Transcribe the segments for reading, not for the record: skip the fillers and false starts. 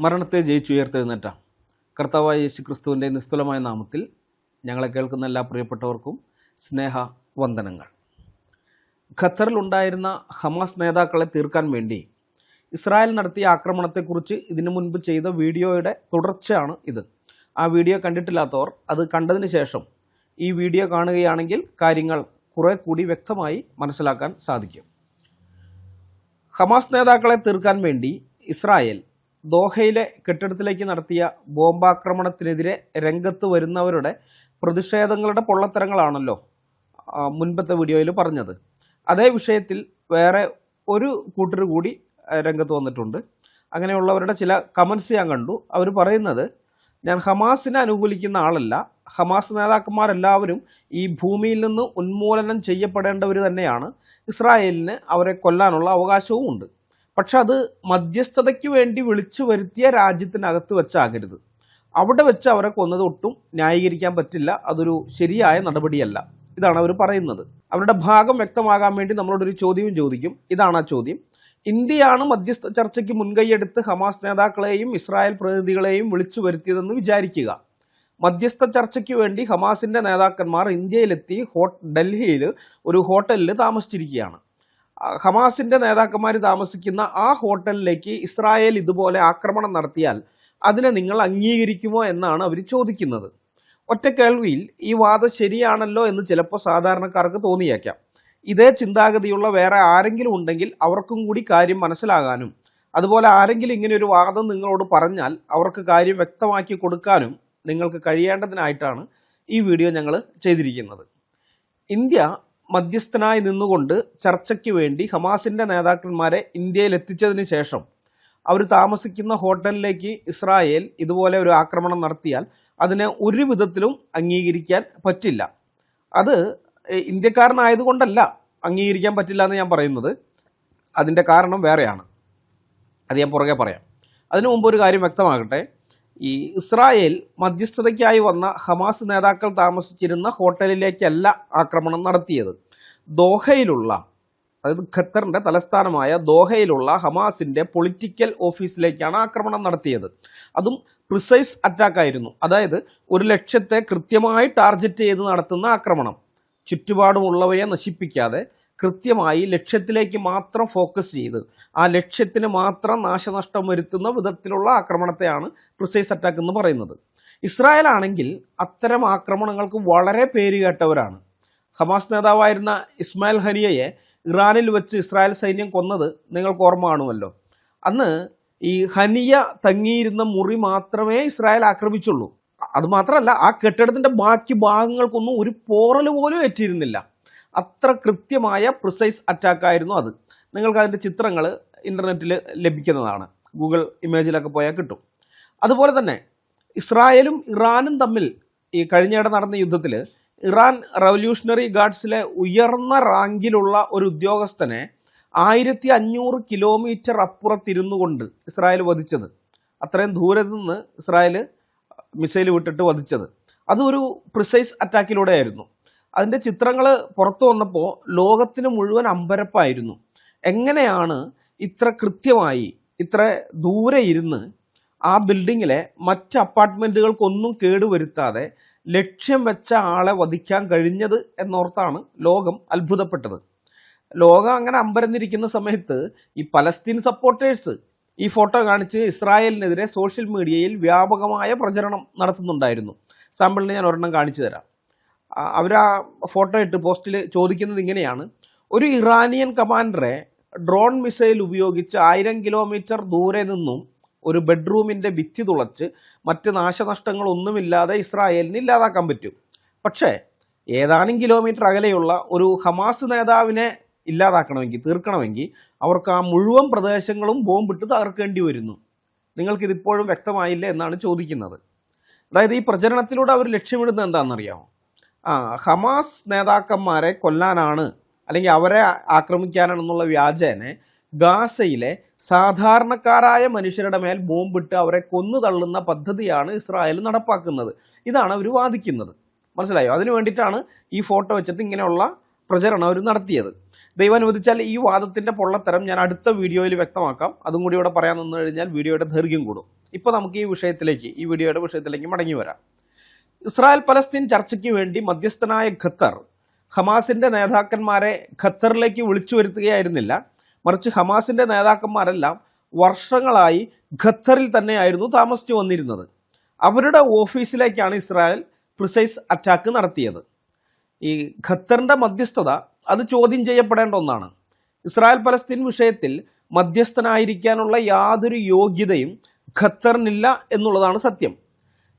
മരണത്തെ ജയിച്ചുയർത്തെഴുന്നേറ്റ കർത്താവായ യേശു ക്രിസ്തുവിൻ്റെ നിസ്തുലമായ നാമത്തിൽ ഞങ്ങളെ കേൾക്കുന്ന എല്ലാ പ്രിയപ്പെട്ടവർക്കും സ്നേഹ വന്ദനങ്ങൾ. ഖത്തറിലുണ്ടായിരുന്ന ഹമാസ് നേതാക്കളെ തീർക്കാൻ വേണ്ടി ഇസ്രായേൽ നടത്തിയ ആക്രമണത്തെക്കുറിച്ച് ഇതിനു മുൻപ് ചെയ്ത വീഡിയോയുടെ തുടർച്ചയാണ് ഇത്. ആ വീഡിയോ കണ്ടിട്ടില്ലാത്തവർ അത് കണ്ടതിന് ശേഷം ഈ വീഡിയോ കാണുകയാണെങ്കിൽ കാര്യങ്ങൾ കുറെ കൂടി വ്യക്തമായി മനസ്സിലാക്കാൻ സാധിക്കും. ഹമാസ് നേതാക്കളെ തീർക്കാൻ വേണ്ടി ഇസ്രായേൽ ദോഹയിലെ കെട്ടിടത്തിലേക്ക് നടത്തിയ ബോംബാക്രമണത്തിനെതിരെ രംഗത്ത് വരുന്നവരുടെ പ്രതിഷേധങ്ങളുടെ പൊള്ളത്തരങ്ങളാണല്ലോ മുൻപത്തെ വീഡിയോയിൽ പറഞ്ഞത്. അതേ വിഷയത്തിൽ വേറെ ഒരു കൂട്ടർ കൂടി രംഗത്ത് വന്നിട്ടുണ്ട്. അങ്ങനെയുള്ളവരുടെ ചില കമൻസ് ഞാൻ കണ്ടു. അവർ പറയുന്നത്, ഞാൻ ഹമാസിനെ അനുകൂലിക്കുന്ന ആളല്ല, ഹമാസ് നേതാക്കന്മാരെല്ലാവരും ഈ ഭൂമിയിൽ നിന്ന് ഉന്മൂലനം ചെയ്യപ്പെടേണ്ടവർ തന്നെയാണ്, ഇസ്രായേലിന് അവരെ കൊല്ലാനുള്ള അവകാശവും ഉണ്ട്. പക്ഷെ അത് മധ്യസ്ഥതയ്ക്ക് വേണ്ടി വിളിച്ചു വരുത്തിയ രാജ്യത്തിനകത്ത് വെച്ചാകരുത്. അവിടെ വെച്ച് അവരെ കൊന്നത് ഒട്ടും ന്യായീകരിക്കാൻ പറ്റില്ല, അതൊരു ശരിയായ നടപടിയല്ല. ഇതാണ് അവർ പറയുന്നത്. അവരുടെ ഭാഗം വ്യക്തമാകാൻ വേണ്ടി നമ്മളോടൊരു ചോദ്യവും ചോദിക്കും. ഇതാണ് ആ ചോദ്യം. ഇന്ത്യയാണ് മധ്യസ്ഥ ചർച്ചയ്ക്ക് മുൻകൈയെടുത്ത് ഹമാസ് നേതാക്കളെയും ഇസ്രായേൽ പ്രതിനിധികളെയും വിളിച്ചു വരുത്തിയതെന്ന് വിചാരിക്കുക. മധ്യസ്ഥ ചർച്ചയ്ക്ക് വേണ്ടി ഹമാസിൻ്റെ നേതാക്കന്മാർ ഇന്ത്യയിലെത്തി ഡൽഹിയിൽ ഒരു ഹോട്ടലിൽ താമസിച്ചിരിക്കുകയാണ്. ഹമാസിൻ്റെ നേതാക്കന്മാർ താമസിക്കുന്ന ആ ഹോട്ടലിലേക്ക് ഇസ്രായേൽ ഇതുപോലെ ആക്രമണം നടത്തിയാൽ അതിനെ നിങ്ങൾ അംഗീകരിക്കുമോ എന്നാണ് അവർ ചോദിക്കുന്നത്. ഒറ്റ കേൾവിയിൽ ഈ വാദം ശരിയാണല്ലോ എന്ന് ചിലപ്പോൾ സാധാരണക്കാർക്ക് തോന്നിയേക്കാം. ഇതേ ചിന്താഗതിയുള്ള വേറെ ആരെങ്കിലും ഉണ്ടെങ്കിൽ അവർക്കും കൂടി കാര്യം മനസ്സിലാകാനും, അതുപോലെ ആരെങ്കിലും ഇങ്ങനെ ഒരു വാദം നിങ്ങളോട് പറഞ്ഞാൽ അവർക്ക് കാര്യം വ്യക്തമാക്കി കൊടുക്കാനും നിങ്ങൾക്ക് കഴിയേണ്ടതിനായിട്ടാണ് ഈ വീഡിയോ ഞങ്ങൾ ചെയ്തിരിക്കുന്നത്. ഇന്ത്യ മധ്യസ്ഥനായി നിന്നുകൊണ്ട് ചർച്ചയ്ക്ക് വേണ്ടി ഹമാസിൻ്റെ നേതാക്കന്മാരെ ഇന്ത്യയിൽ എത്തിച്ചതിന് ശേഷം അവർ താമസിക്കുന്ന ഹോട്ടലിലേക്ക് ഇസ്രായേൽ ഇതുപോലെ ഒരു ആക്രമണം നടത്തിയാൽ അതിനെ ഒരു വിധത്തിലും അംഗീകരിക്കാൻ പറ്റില്ല. അത് ഇന്ത്യക്കാരനായതുകൊണ്ടല്ല അംഗീകരിക്കാൻ പറ്റില്ല എന്ന് ഞാൻ പറയുന്നത്. അതിൻ്റെ കാരണം വേറെയാണ്, അത് ഞാൻ പുറകെ പറയാം. അതിനു മുമ്പ് ഒരു കാര്യം വ്യക്തമാകട്ടെ. ഈ ഇസ്രായേൽ മധ്യസ്ഥതയ്ക്കായി വന്ന ഹമാസ് നേതാക്കൾ താമസിച്ചിരുന്ന ഹോട്ടലിലേക്കല്ല ആക്രമണം നടത്തിയത്. ദോഹയിലുള്ള, അതായത് ഖത്തറിൻ്റെ തലസ്ഥാനമായ ദോഹയിലുള്ള ഹമാസിൻ്റെ പൊളിറ്റിക്കൽ ഓഫീസിലേക്കാണ് ആക്രമണം നടത്തിയത്. അതും പ്രിസൈസ് അറ്റാക്കായിരുന്നു. അതായത് ഒരു ലക്ഷ്യത്തെ കൃത്യമായി ടാർഗറ്റ് ചെയ്ത് നടത്തുന്ന ആക്രമണം. ചുറ്റുപാടുമുള്ളവയെ നശിപ്പിക്കാതെ കൃത്യമായി ലക്ഷ്യത്തിലേക്ക് മാത്രം ഫോക്കസ് ചെയ്ത് ആ ലക്ഷ്യത്തിന് മാത്രം നാശനഷ്ടം വരുത്തുന്ന വിധത്തിലുള്ള ആക്രമണത്തെയാണ് പ്രിസൈസ് അറ്റാക്ക് എന്ന് പറയുന്നത്. ഇസ്രായേൽ ആണെങ്കിൽ അത്തരം ആക്രമണങ്ങൾക്ക് വളരെ പേരുകേട്ടവരാണ്. ഹമാസ് നേതാവായിരുന്ന ഇസ്മായിൽ ഹനിയയെ ഇറാനിൽ വെച്ച് ഇസ്രായേൽ സൈന്യം കൊന്നത് നിങ്ങൾക്ക് ഓർമ്മ കാണുമല്ലോ. അന്ന് ഈ ഹനിയ തങ്ങിയിരുന്ന മുറി മാത്രമേ ഇസ്രായേൽ ആക്രമിച്ചുള്ളൂ. അതുമാത്രമല്ല, ആ കെട്ടിടത്തിൻ്റെ ബാക്കി ഭാഗങ്ങൾക്കൊന്നും ഒരു പോറൽ പോലും ഏറ്റിരുന്നില്ല. അത്ര കൃത്യമായ പ്രിസൈസ് അറ്റാക്കായിരുന്നു അത്. നിങ്ങൾക്ക് അതിൻ്റെ ചിത്രങ്ങൾ ഇൻ്റർനെറ്റിൽ ലഭിക്കുന്നതാണ്, ഗൂഗിൾ ഇമേജിലൊക്കെ പോയാൽ കിട്ടും. അതുപോലെ തന്നെ ഇസ്രായേലും ഇറാനും തമ്മിൽ ഈ കഴിഞ്ഞിടെ നടന്ന യുദ്ധത്തിൽ ഇറാൻ റവല്യൂഷണറി ഗാർഡ്സിലെ ഉയർന്ന റാങ്കിലുള്ള ഒരു ഉദ്യോഗസ്ഥനെ 1500 കിലോമീറ്റർ അപ്പുറത്തിരുന്നു കൊണ്ട് ഇസ്രായേൽ വധിച്ചത്. അത്രയും ദൂരത്ത് നിന്ന് ഇസ്രായേൽ മിസൈൽ വിട്ടിട്ട് വധിച്ചത് അതൊരു പ്രിസൈസ് അറ്റാക്കിലൂടെയായിരുന്നു. അതിൻ്റെ ചിത്രങ്ങൾ പുറത്തു വന്നപ്പോൾ ലോകത്തിന് മുഴുവൻ അമ്പരപ്പായിരുന്നു. എങ്ങനെയാണ് ഇത്ര കൃത്യമായി ഇത്ര ദൂരെ ഇരുന്ന് ആ ബിൽഡിങ്ങിലെ മറ്റ് അപ്പാർട്ട്മെൻറ്റുകൾക്കൊന്നും കേടുവരുത്താതെ ലക്ഷ്യം വെച്ച ആളെ വധിക്കാൻ കഴിഞ്ഞത് എന്നോർത്താണ് ലോകം അത്ഭുതപ്പെട്ടത്. ലോകം അങ്ങനെ അമ്പരന്നിരിക്കുന്ന സമയത്ത് ഈ പലസ്തീൻ സപ്പോർട്ടേഴ്സ് ഈ ഫോട്ടോ കാണിച്ച് ഇസ്രായേലിനെതിരെ സോഷ്യൽ മീഡിയയിൽ വ്യാപകമായ പ്രചരണം നടത്തുന്നുണ്ടായിരുന്നു. സാമ്പിളിന് ഞാൻ ഒരെണ്ണം കാണിച്ചു തരാം. അവർ ആ ഫോട്ടോ ഇട്ട് പോസ്റ്റിൽ ചോദിക്കുന്നത് ഇങ്ങനെയാണ്: ഒരു ഇറാനിയൻ കമാൻഡറെ ഡ്രോൺ മിസൈൽ ഉപയോഗിച്ച് 1000 കിലോമീറ്റർ ദൂരെ നിന്നും ഒരു ബെഡ്റൂമിൻ്റെ ഭിത്തി തുളച്ച് മറ്റ് നാശനഷ്ടങ്ങളൊന്നുമില്ലാതെ ഇസ്രായേലിന് ഇല്ലാതാക്കാൻ പറ്റും. പക്ഷേ ഏതാനും കിലോമീറ്റർ അകലെയുള്ള ഒരു ഹമാസ് നേതാവിനെ ഇല്ലാതാക്കണമെങ്കിൽ, തീർക്കണമെങ്കിൽ അവർക്ക് ആ മുഴുവൻ പ്രദേശങ്ങളും ബോംബിട്ട് തകർക്കേണ്ടി വരുന്നു. നിങ്ങൾക്കിതിപ്പോഴും വ്യക്തമായില്ല എന്നാണ് ചോദിക്കുന്നത്. അതായത് ഈ പ്രചരണത്തിലൂടെ അവർ ലക്ഷ്യമിടുന്നത് എന്താണെന്നറിയാമോ? ഹമാസ് നേതാക്കന്മാരെ കൊല്ലാനാണ്, അല്ലെങ്കിൽ അവരെ ആക്രമിക്കാനാണെന്നുള്ള വ്യാജേനെ ഗാസയിലെ സാധാരണക്കാരായ മനുഷ്യരുടെ മേൽ ബോംബിട്ട് അവരെ കൊന്നു തള്ളുന്ന പദ്ധതിയാണ് ഇസ്രായേൽ നടപ്പാക്കുന്നത്. ഇതാണ് അവർ വാദിക്കുന്നത്. മനസ്സിലായോ? അതിനു വേണ്ടിയിട്ടാണ് ഈ ഫോട്ടോ വെച്ചിട്ട് ഇങ്ങനെയുള്ള പ്രചരണം അവർ നടത്തിയത്. ദൈവം അനുവദിച്ചാൽ ഈ വാദത്തിൻ്റെ പൊള്ളത്തരം ഞാൻ അടുത്ത വീഡിയോയിൽ വ്യക്തമാക്കാം. അതും കൂടി ഇവിടെ പറയാൻ നിന്ന് കഴിഞ്ഞാൽ വീഡിയോയുടെ ദൈർഘ്യം കൂടും. ഇപ്പോൾ നമുക്ക് ഈ വീഡിയോയുടെ വിഷയത്തിലേക്ക് മടങ്ങി വരാം. ഇസ്രായേൽ പലസ്തീൻ ചർച്ചയ്ക്ക് വേണ്ടി മധ്യസ്ഥനായ ഖത്തർ ഹമാസിൻ്റെ നേതാക്കന്മാരെ ഖത്തറിലേക്ക് വിളിച്ചു വരുത്തുകയായിരുന്നില്ല. മറിച്ച് ഹമാസിൻ്റെ നേതാക്കന്മാരെല്ലാം വർഷങ്ങളായി ഖത്തറിൽ തന്നെയായിരുന്നു താമസിച്ചു വന്നിരുന്നത്. അവരുടെ ഓഫീസിലേക്കാണ് ഇസ്രായേൽ പ്രിസൈസ് അറ്റാക്ക് നടത്തിയത്. ഈ ഖത്തറിൻ്റെ മധ്യസ്ഥത അത് ചോദ്യം ചെയ്യപ്പെടേണ്ട ഒന്നാണ്. ഇസ്രായേൽ പലസ്തീൻ വിഷയത്തിൽ മധ്യസ്ഥനായിരിക്കാനുള്ള യാതൊരു യോഗ്യതയും ഖത്തറിനില്ല എന്നുള്ളതാണ് സത്യം.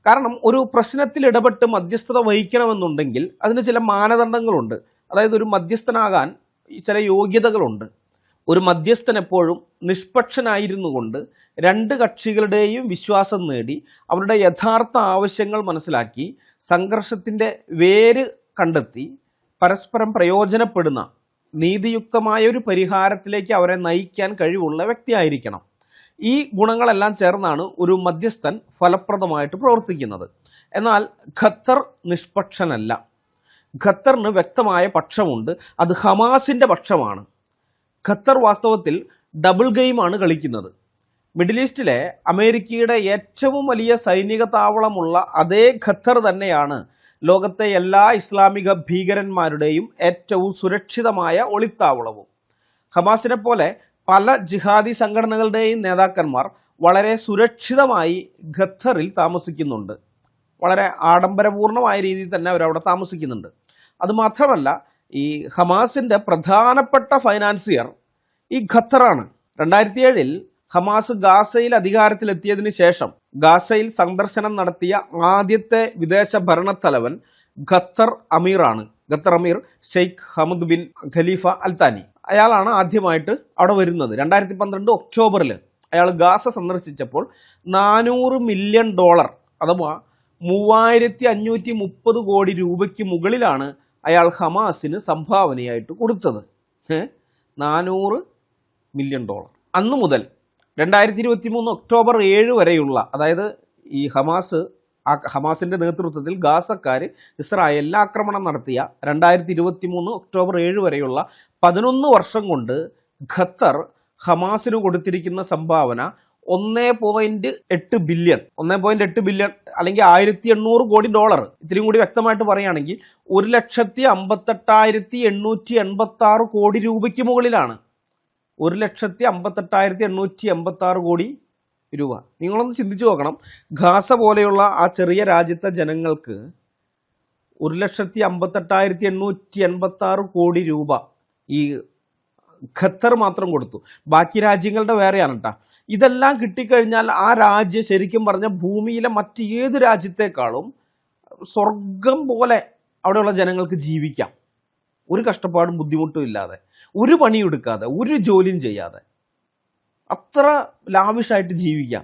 കാരണം ഒരു പ്രശ്നത്തിൽ ഇടപെട്ട് മധ്യസ്ഥത വഹിക്കണമെന്നുണ്ടെങ്കിൽ അതിന് ചില മാനദണ്ഡങ്ങളുണ്ട്. അതായത് ഒരു മധ്യസ്ഥനാകാൻ ചില യോഗ്യതകളുണ്ട്. ഒരു മധ്യസ്ഥൻ എപ്പോഴും നിഷ്പക്ഷനായിരുന്നു കൊണ്ട് രണ്ട് കക്ഷികളുടെയും വിശ്വാസം നേടി അവരുടെ യഥാർത്ഥ ആവശ്യങ്ങൾ മനസ്സിലാക്കി സംഘർഷത്തിൻ്റെ വേര് കണ്ടെത്തി പരസ്പരം പ്രയോജനപ്പെടുന്ന നീതിയുക്തമായ ഒരു പരിഹാരത്തിലേക്ക് അവരെ നയിക്കാൻ കഴിവുള്ള വ്യക്തിയായിരിക്കണം. ഈ ഗുണങ്ങളെല്ലാം ചേർന്നാണ് ഒരു മധ്യസ്ഥൻ ഫലപ്രദമായിട്ട് പ്രവർത്തിക്കുന്നത്. എന്നാൽ ഖത്തർ നിഷ്പക്ഷനല്ല. ഖത്തറിന് വ്യക്തമായ പക്ഷമുണ്ട്. അത് ഹമാസിൻ്റെ പക്ഷമാണ്. ഖത്തർ വാസ്തവത്തിൽ ഡബിൾ ഗെയിമാണ് കളിക്കുന്നത്. മിഡിൽ ഈസ്റ്റിലെ അമേരിക്കയുടെ ഏറ്റവും വലിയ സൈനിക താവളമുള്ള അതേ ഖത്തർ തന്നെയാണ് ലോകത്തെ എല്ലാ ഇസ്ലാമിക ഭീകരന്മാരുടെയും ഏറ്റവും സുരക്ഷിതമായ ഒളിത്താവളവും. ഹമാസിനെ പോലെ പല ജിഹാദി സംഘടനകളുടെയും നേതാക്കന്മാർ വളരെ സുരക്ഷിതമായി ഖത്തറിൽ താമസിക്കുന്നുണ്ട്. വളരെ ആഡംബരപൂർണമായ രീതിയിൽ തന്നെ അവരവിടെ താമസിക്കുന്നുണ്ട്. അതുമാത്രമല്ല, ഈ ഹമാസിൻ്റെ പ്രധാനപ്പെട്ട ഫൈനാൻസിയർ ഈ ഖത്തറാണ്. 2007 ഹമാസ് ഗാസയിൽ അധികാരത്തിലെത്തിയതിന് ശേഷം ഗാസയിൽ സന്ദർശനം നടത്തിയ ആദ്യത്തെ വിദേശ ഭരണത്തലവൻ ഖത്തർ അമീറാണ്. ഖത്തർ അമീർ Sheikh Hamad bin Khalifa Al Thani. അയാളാണ് ആദ്യമായിട്ട് അവിടെ വരുന്നത്. 2012 ഒക്ടോബറിൽ അയാൾ ഗാസ സന്ദർശിച്ചപ്പോൾ $400 മില്യൺ അഥവാ 3530 കോടി രൂപയ്ക്ക് മുകളിലാണ് അയാൾ ഹമാസിന് സംഭാവനയായിട്ട് കൊടുത്തത്. $400 മില്യൺ. അന്നു മുതൽ 2023 ഒക്ടോബർ 7 വരെയുള്ള, അതായത് ഈ ഹമാസിൻ്റെ നേതൃത്വത്തിൽ ഗാസക്കാർ ഇസ്രായേലിൽ ആക്രമണം നടത്തിയ 2023 ഒക്ടോബർ 7 വരെയുള്ള 11 വർഷം കൊണ്ട് ഖത്തർ ഹമാസിന് കൊടുത്തിരിക്കുന്ന സംഭാവന 1.8 ബില്യൺ അല്ലെങ്കിൽ $1800 കോടി. ഇത്രയും കൂടി വ്യക്തമായിട്ട് പറയുകയാണെങ്കിൽ 1,58,886 കോടി രൂപയ്ക്ക് മുകളിലാണ്. 1,58,886 കോടി രൂപ. നിങ്ങളൊന്ന് ചിന്തിച്ചു നോക്കണം. ഗാസ പോലെയുള്ള ആ ചെറിയ രാജ്യത്തെ ജനങ്ങൾക്ക് 1,58,886 കോടി രൂപ ഈ ഖത്തർ മാത്രം കൊടുത്തു. ബാക്കി രാജ്യങ്ങളുടെ വേറെയാണ് കേട്ടോ. ഇതെല്ലാം കിട്ടിക്കഴിഞ്ഞാൽ ആ രാജ്യം ശരിക്കും പറഞ്ഞ ഭൂമിയിലെ മറ്റ് ഏത് രാജ്യത്തെക്കാളും സ്വർഗം പോലെ അവിടെയുള്ള ജനങ്ങൾക്ക് ജീവിക്കാം. ഒരു കഷ്ടപ്പാടും ബുദ്ധിമുട്ടും ഇല്ലാതെ, ഒരു പണിയെടുക്കാതെ, ഒരു ജോലിയും ചെയ്യാതെ അത്ര ലാവിഷായിട്ട് ജീവിക്കാം.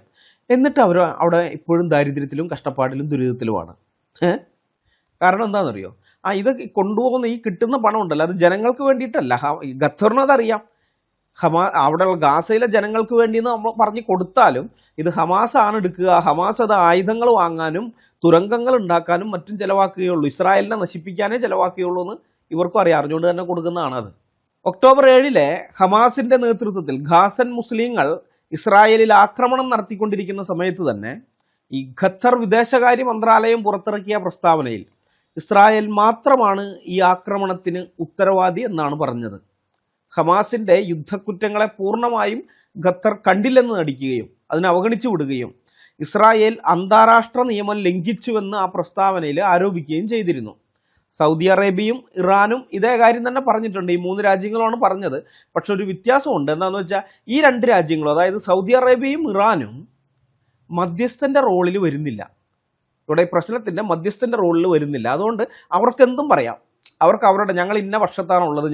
എന്നിട്ട് അവർ അവിടെ ഇപ്പോഴും ദാരിദ്ര്യത്തിലും കഷ്ടപ്പാടിലും ദുരിതത്തിലുമാണ്. കാരണം എന്താണെന്നറിയോ? ഇത് കൊണ്ടുപോകുന്ന ഈ കിട്ടുന്ന പണം ഉണ്ടല്ലോ, അത് ജനങ്ങൾക്ക് വേണ്ടിയിട്ടല്ല. ഖത്തറിന് അതറിയാം. അവിടെയുള്ള ഗാസയിലെ ജനങ്ങൾക്ക് വേണ്ടിയെന്ന് നമ്മൾ പറഞ്ഞു കൊടുത്താലും ഇത് ഹമാസാണ് എടുക്കുക. ഹമാസ് അത് ആയുധങ്ങൾ വാങ്ങാനും തുരങ്കങ്ങൾ ഉണ്ടാക്കാനും മറ്റും ചിലവാക്കുകയുള്ളൂ. ഇസ്രായേലിനെ നശിപ്പിക്കാനേ ചിലവാക്കുകയുള്ളൂ എന്ന് ഇവർക്കും അറിയാം. അറിഞ്ഞുകൊണ്ട് തന്നെ കൊടുക്കുന്നതാണ് അത്. ഒക്ടോബർ 7 ഹമാസിൻ്റെ നേതൃത്വത്തിൽ ഖാസൻ മുസ്ലിങ്ങൾ ഇസ്രായേലിൽ ആക്രമണം നടത്തിക്കൊണ്ടിരിക്കുന്ന സമയത്ത് തന്നെ ഈ ഖത്തർ വിദേശകാര്യ മന്ത്രാലയം പുറത്തിറക്കിയ പ്രസ്താവനയിൽ ഇസ്രായേൽ മാത്രമാണ് ഈ ആക്രമണത്തിന് ഉത്തരവാദി എന്നാണ് പറഞ്ഞത്. ഹമാസിൻ്റെ യുദ്ധക്കുറ്റങ്ങളെ പൂർണ്ണമായും ഖത്തർ കണ്ടില്ലെന്ന് നടിക്കുകയും അതിനെ അവഗണിച്ചു വിടുകയും ഇസ്രായേൽ അന്താരാഷ്ട്ര നിയമം ലംഘിച്ചുവെന്ന് ആ പ്രസ്താവനയിൽ ആരോപിക്കുകയും ചെയ്തിരുന്നു. സൗദി അറേബ്യയും ഇറാനും ഇതേ കാര്യം തന്നെ പറഞ്ഞിട്ടുണ്ട്. ഈ 3 രാജ്യങ്ങളാണ് പറഞ്ഞത്. പക്ഷെ ഒരു വ്യത്യാസമുണ്ട്. എന്താണെന്ന് വെച്ചാൽ ഈ 2 രാജ്യങ്ങളും, അതായത് സൗദി അറേബ്യയും ഇറാനും മധ്യസ്ഥൻ്റെ റോളിൽ വരുന്നില്ല. ഇവിടെ ഈ പ്രശ്നത്തിൻ്റെ മധ്യസ്ഥൻ്റെ റോളിൽ വരുന്നില്ല. അതുകൊണ്ട് അവർക്ക് എന്തും പറയാം. അവർക്ക് ഞങ്ങൾ ഇന്ന പക്ഷത്താണുള്ളത്,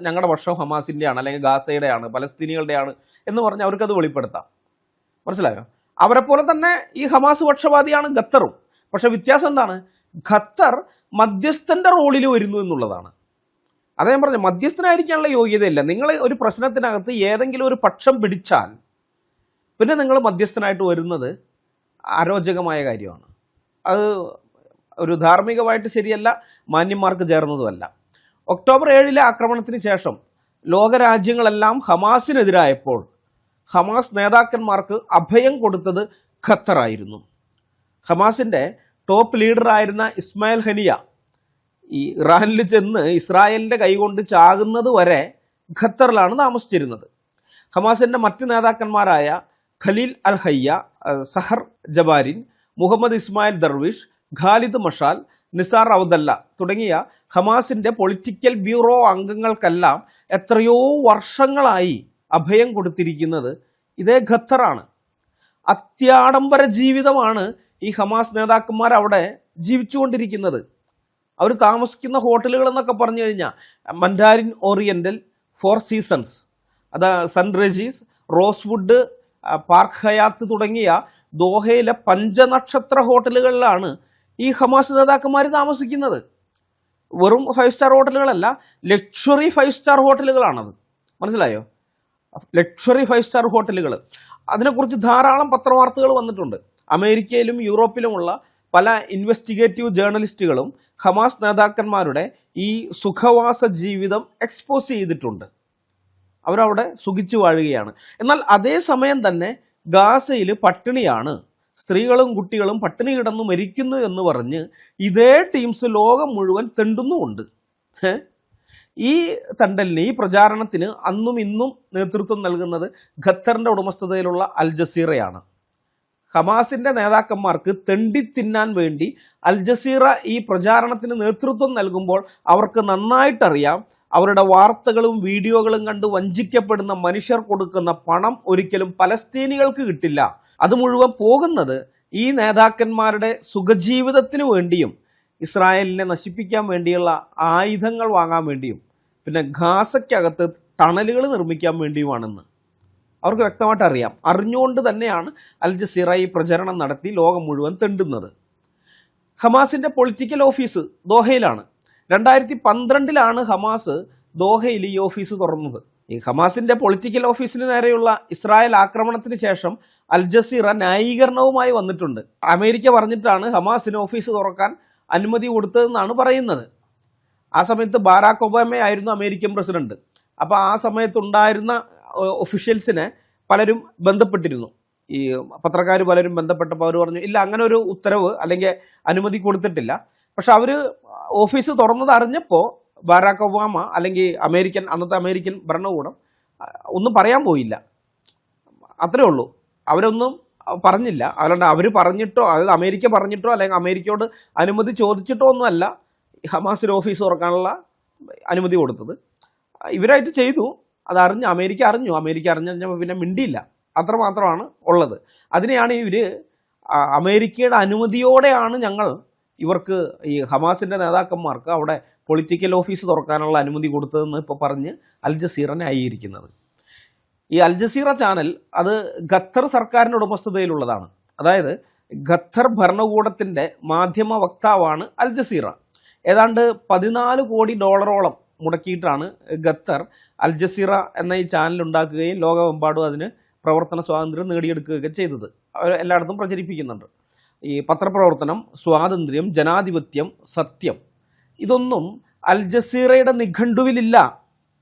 ഞങ്ങളുടെ പക്ഷം ഹമാസിൻ്റെയാണ് അല്ലെങ്കിൽ ഗാസയുടെയാണ് പലസ്തീനികളുടെയാണ് എന്ന് പറഞ്ഞ് അവർക്കത് വെളിപ്പെടുത്താം. മനസ്സിലായോ? അവരെ പോലെ തന്നെ ഈ ഹമാസ് പക്ഷപാതിയാണ് ഖത്തറും. പക്ഷെ വ്യത്യാസം എന്താണ്? ഖത്തർ മധ്യസ്ഥൻ്റെ റോളിൽ വരുന്നു എന്നുള്ളതാണ്. അതേ ഞാൻ പറഞ്ഞു, മധ്യസ്ഥനായിരിക്കാനുള്ള യോഗ്യതയില്ല. നിങ്ങൾ ഒരു പ്രശ്നത്തിനകത്ത് ഏതെങ്കിലും ഒരു പക്ഷം പിടിച്ചാൽ പിന്നെ നിങ്ങൾ മധ്യസ്ഥനായിട്ട് വരുന്നത് അരോചകമായ കാര്യമാണ്. അത് ഒരു ധാർമ്മികമായിട്ട് ശരിയല്ല, മാന്യന്മാർക്ക് ചേർന്നതുമല്ല. ഒക്ടോബർ 7 ആക്രമണത്തിന് ശേഷം ലോകരാജ്യങ്ങളെല്ലാം ഹമാസിനെതിരായപ്പോൾ ഹമാസ് നേതാക്കന്മാർക്ക് അഭയം കൊടുത്തത് ഖത്തറായിരുന്നു. ഹമാസിൻ്റെ ടോപ്പ് ലീഡറായിരുന്ന ഇസ്മായിൽ ഹനിയ ഈ ഇറാനിൽ ചെന്ന് ഇസ്രായേലിൻ്റെ കൈകൊണ്ട് ചാകുന്നത് വരെ ഖത്തറിലാണ് താമസിച്ചിരുന്നത്. ഹമാസിൻ്റെ മറ്റ് നേതാക്കന്മാരായ ഖലീൽ അൽ ഹയ്യ, സഹർ ജബാരിൻ, മുഹമ്മദ് ഇസ്മായിൽ ദർവിഷ്, ഖാലിദ് മഷാൽ, നിസാർ ഔദല്ല തുടങ്ങിയ ഹമാസിൻ്റെ പൊളിറ്റിക്കൽ ബ്യൂറോ അംഗങ്ങൾക്കെല്ലാം എത്രയോ വർഷങ്ങളായി അഭയം കൊടുത്തിരിക്കുന്നത് ഇതേ ഖത്തറാണ്. അത്യാഡംബര ജീവിതമാണ് ഈ ഹമാസ് നേതാക്കന്മാർ അവിടെ ജീവിച്ചുകൊണ്ടിരിക്കുന്നത്. അവർ താമസിക്കുന്ന ഹോട്ടലുകൾ എന്നൊക്കെ പറഞ്ഞു കഴിഞ്ഞാൽ മൻഡാരിൻ ഓറിയൻ്റൽ, ഫോർ സീസൺസ്, അത് Saint Regis, Rosewood, Park Hyatt തുടങ്ങിയ ദോഹയിലെ പഞ്ചനക്ഷത്ര ഹോട്ടലുകളിലാണ് ഈ ഹമാസ് നേതാക്കന്മാർ താമസിക്കുന്നത്. വെറും 5 സ്റ്റാർ ഹോട്ടലുകളല്ല, ലക്ഷറി 5 സ്റ്റാർ ഹോട്ടലുകളാണത്. മനസ്സിലായോ? ലക്ഷറി 5 സ്റ്റാർ ഹോട്ടലുകൾ. അതിനെക്കുറിച്ച് ധാരാളം പത്രവാർത്തകൾ വന്നിട്ടുണ്ട്. അമേരിക്കയിലും യൂറോപ്പിലുമുള്ള പല ഇൻവെസ്റ്റിഗേറ്റീവ് ജേർണലിസ്റ്റുകളും ഹമാസ് നേതാക്കന്മാരുടെ ഈ സുഖവാസ ജീവിതം എക്സ്പോസ് ചെയ്തിട്ടുണ്ട്. അവരവിടെ സുഖിച്ചു വാഴുകയാണ്. എന്നാൽ അതേ സമയം തന്നെ ഗാസയിൽ പട്ടിണിയാണ്, സ്ത്രീകളും കുട്ടികളും പട്ടിണി കിടന്നു മരിക്കുന്നു എന്ന് പറഞ്ഞ് ഇതേ ടീംസ് ലോകം മുഴുവൻ തെണ്ടുന്നുമുണ്ട്. ഈ തണ്ടലിന്, ഈ പ്രചാരണത്തിന് അന്നും ഇന്നും നേതൃത്വം നൽകുന്നത് ഖത്തറിൻ്റെ ഉടമസ്ഥതയിലുള്ള അൽ ജസീറയാണ്. ഹമാസിൻ്റെ നേതാക്കന്മാർക്ക് തെണ്ടി തിന്നാൻ വേണ്ടി അൽ ജസീറ ഈ പ്രചാരണത്തിന് നേതൃത്വം നൽകുമ്പോൾ അവർക്ക് നന്നായിട്ടറിയാം അവരുടെ വാർത്തകളും വീഡിയോകളും കണ്ട് വഞ്ചിക്കപ്പെടുന്ന മനുഷ്യർ കൊടുക്കുന്ന പണം ഒരിക്കലും പലസ്തീനികൾക്ക് കിട്ടില്ല. അത് മുഴുവൻ പോകുന്നത് ഈ നേതാക്കന്മാരുടെ സുഖജീവിതത്തിന് വേണ്ടിയും ഇസ്രായേലിനെ നശിപ്പിക്കാൻ വേണ്ടിയുള്ള ആയുധങ്ങൾ വാങ്ങാൻ വേണ്ടിയും പിന്നെ ഗാസയ്ക്കകത്ത് ടണലുകൾ നിർമ്മിക്കാൻ വേണ്ടിയുമാണെന്ന് അവർക്ക് വ്യക്തമായിട്ട് അറിയാം. അറിഞ്ഞുകൊണ്ട് തന്നെയാണ് അൽ ജസീറ ഈ പ്രചരണം നടത്തി ലോകം മുഴുവൻ തെണ്ടുന്നത്. ഹമാസിൻ്റെ പൊളിറ്റിക്കൽ ഓഫീസ് ദോഹയിലാണ്. 2012 ഹമാസ് ദോഹയിൽ ഈ ഓഫീസ് തുറന്നത്. ഈ ഹമാസിൻ്റെ പൊളിറ്റിക്കൽ ഓഫീസിന് നേരെയുള്ള ഇസ്രായേൽ ആക്രമണത്തിന് ശേഷം അൽ ജസീറ ന്യായീകരണവുമായി വന്നിട്ടുണ്ട്. അമേരിക്ക പറഞ്ഞിട്ടാണ് ഹമാസിന് ഓഫീസ് തുറക്കാൻ അനുമതി കൊടുത്തതെന്നാണ് പറയുന്നത്. ആ സമയത്ത് ബാരാക് ഒബാമയായിരുന്നു അമേരിക്കൻ പ്രസിഡന്റ്. അപ്പോൾ ആ സമയത്തുണ്ടായിരുന്ന ഒഫീഷ്യൽസിനെ പലരും ബന്ധപ്പെട്ടിരുന്നു. ഈ പത്രക്കാർ പലരും ബന്ധപ്പെട്ടപ്പോൾ അവർ പറഞ്ഞു ഇല്ല, അങ്ങനെ ഒരു ഉത്തരവ് അല്ലെങ്കിൽ അനുമതി കൊടുത്തിട്ടില്ല. പക്ഷെ അവർ ഓഫീസ് തുറന്നത് അറിഞ്ഞപ്പോൾ ബാരാക് ഒബാമ അല്ലെങ്കിൽ അന്നത്തെ അമേരിക്കൻ ഭരണകൂടം ഒന്നും പറയാൻ പോയില്ല. അത്രേ ഉള്ളൂ. അവരൊന്നും പറഞ്ഞില്ല. അതുകൊണ്ട് അവർ പറഞ്ഞിട്ടോ, അതായത് അമേരിക്ക പറഞ്ഞിട്ടോ അല്ലെങ്കിൽ അമേരിക്കയോട് അനുമതി ചോദിച്ചിട്ടോ ഒന്നുമല്ല ഹമാസിന് ഓഫീസ് തുറക്കാനുള്ള അനുമതി കൊടുത്തത്. ഇവരായിട്ട് ചെയ്തു. അതറിഞ്ഞ് അമേരിക്ക അറിഞ്ഞപ്പോൾ പിന്നെ മിണ്ടിയില്ല. അത്രമാത്രമാണ് ഉള്ളത്. അതിനെയാണ് ഇവർ അമേരിക്കയുടെ അനുമതിയോടെയാണ് ഞങ്ങൾ ഇവർക്ക് ഈ ഹമാസിൻ്റെ നേതാക്കന്മാർക്ക് അവിടെ പൊളിറ്റിക്കൽ ഓഫീസ് തുറക്കാനുള്ള അനുമതി കൊടുത്തതെന്ന് ഇപ്പോൾ പറഞ്ഞ് അൽ ജസീറ ന്യായീകരിക്കുന്നത്. ഈ അൽ ജസീറ ചാനൽ അത് ഖത്തർ സർക്കാരിൻ്റെ ഉടമസ്ഥതയിലുള്ളതാണ്. അതായത് ഖത്തർ ഭരണകൂടത്തിൻ്റെ മാധ്യമ വക്താവാണ് അൽ ജസീറ. ഏതാണ്ട് $14 കോടി മുടക്കിയിട്ടാണ് ഖത്തർ അൽ ജസീറ എന്ന ഈ ചാനൽ ഉണ്ടാക്കുകയും ലോകമെമ്പാടും അതിന് പ്രവർത്തന സ്വാതന്ത്ര്യം നേടിയെടുക്കുകയൊക്കെ ചെയ്തത്. അവർ എല്ലായിടത്തും പ്രചരിപ്പിക്കുന്നുണ്ട്. ഈ പത്രപ്രവർത്തനം, സ്വാതന്ത്ര്യം, ജനാധിപത്യം, സത്യം, ഇതൊന്നും അൽ ജസീറയുടെ നിഘണ്ടുവിലില്ല.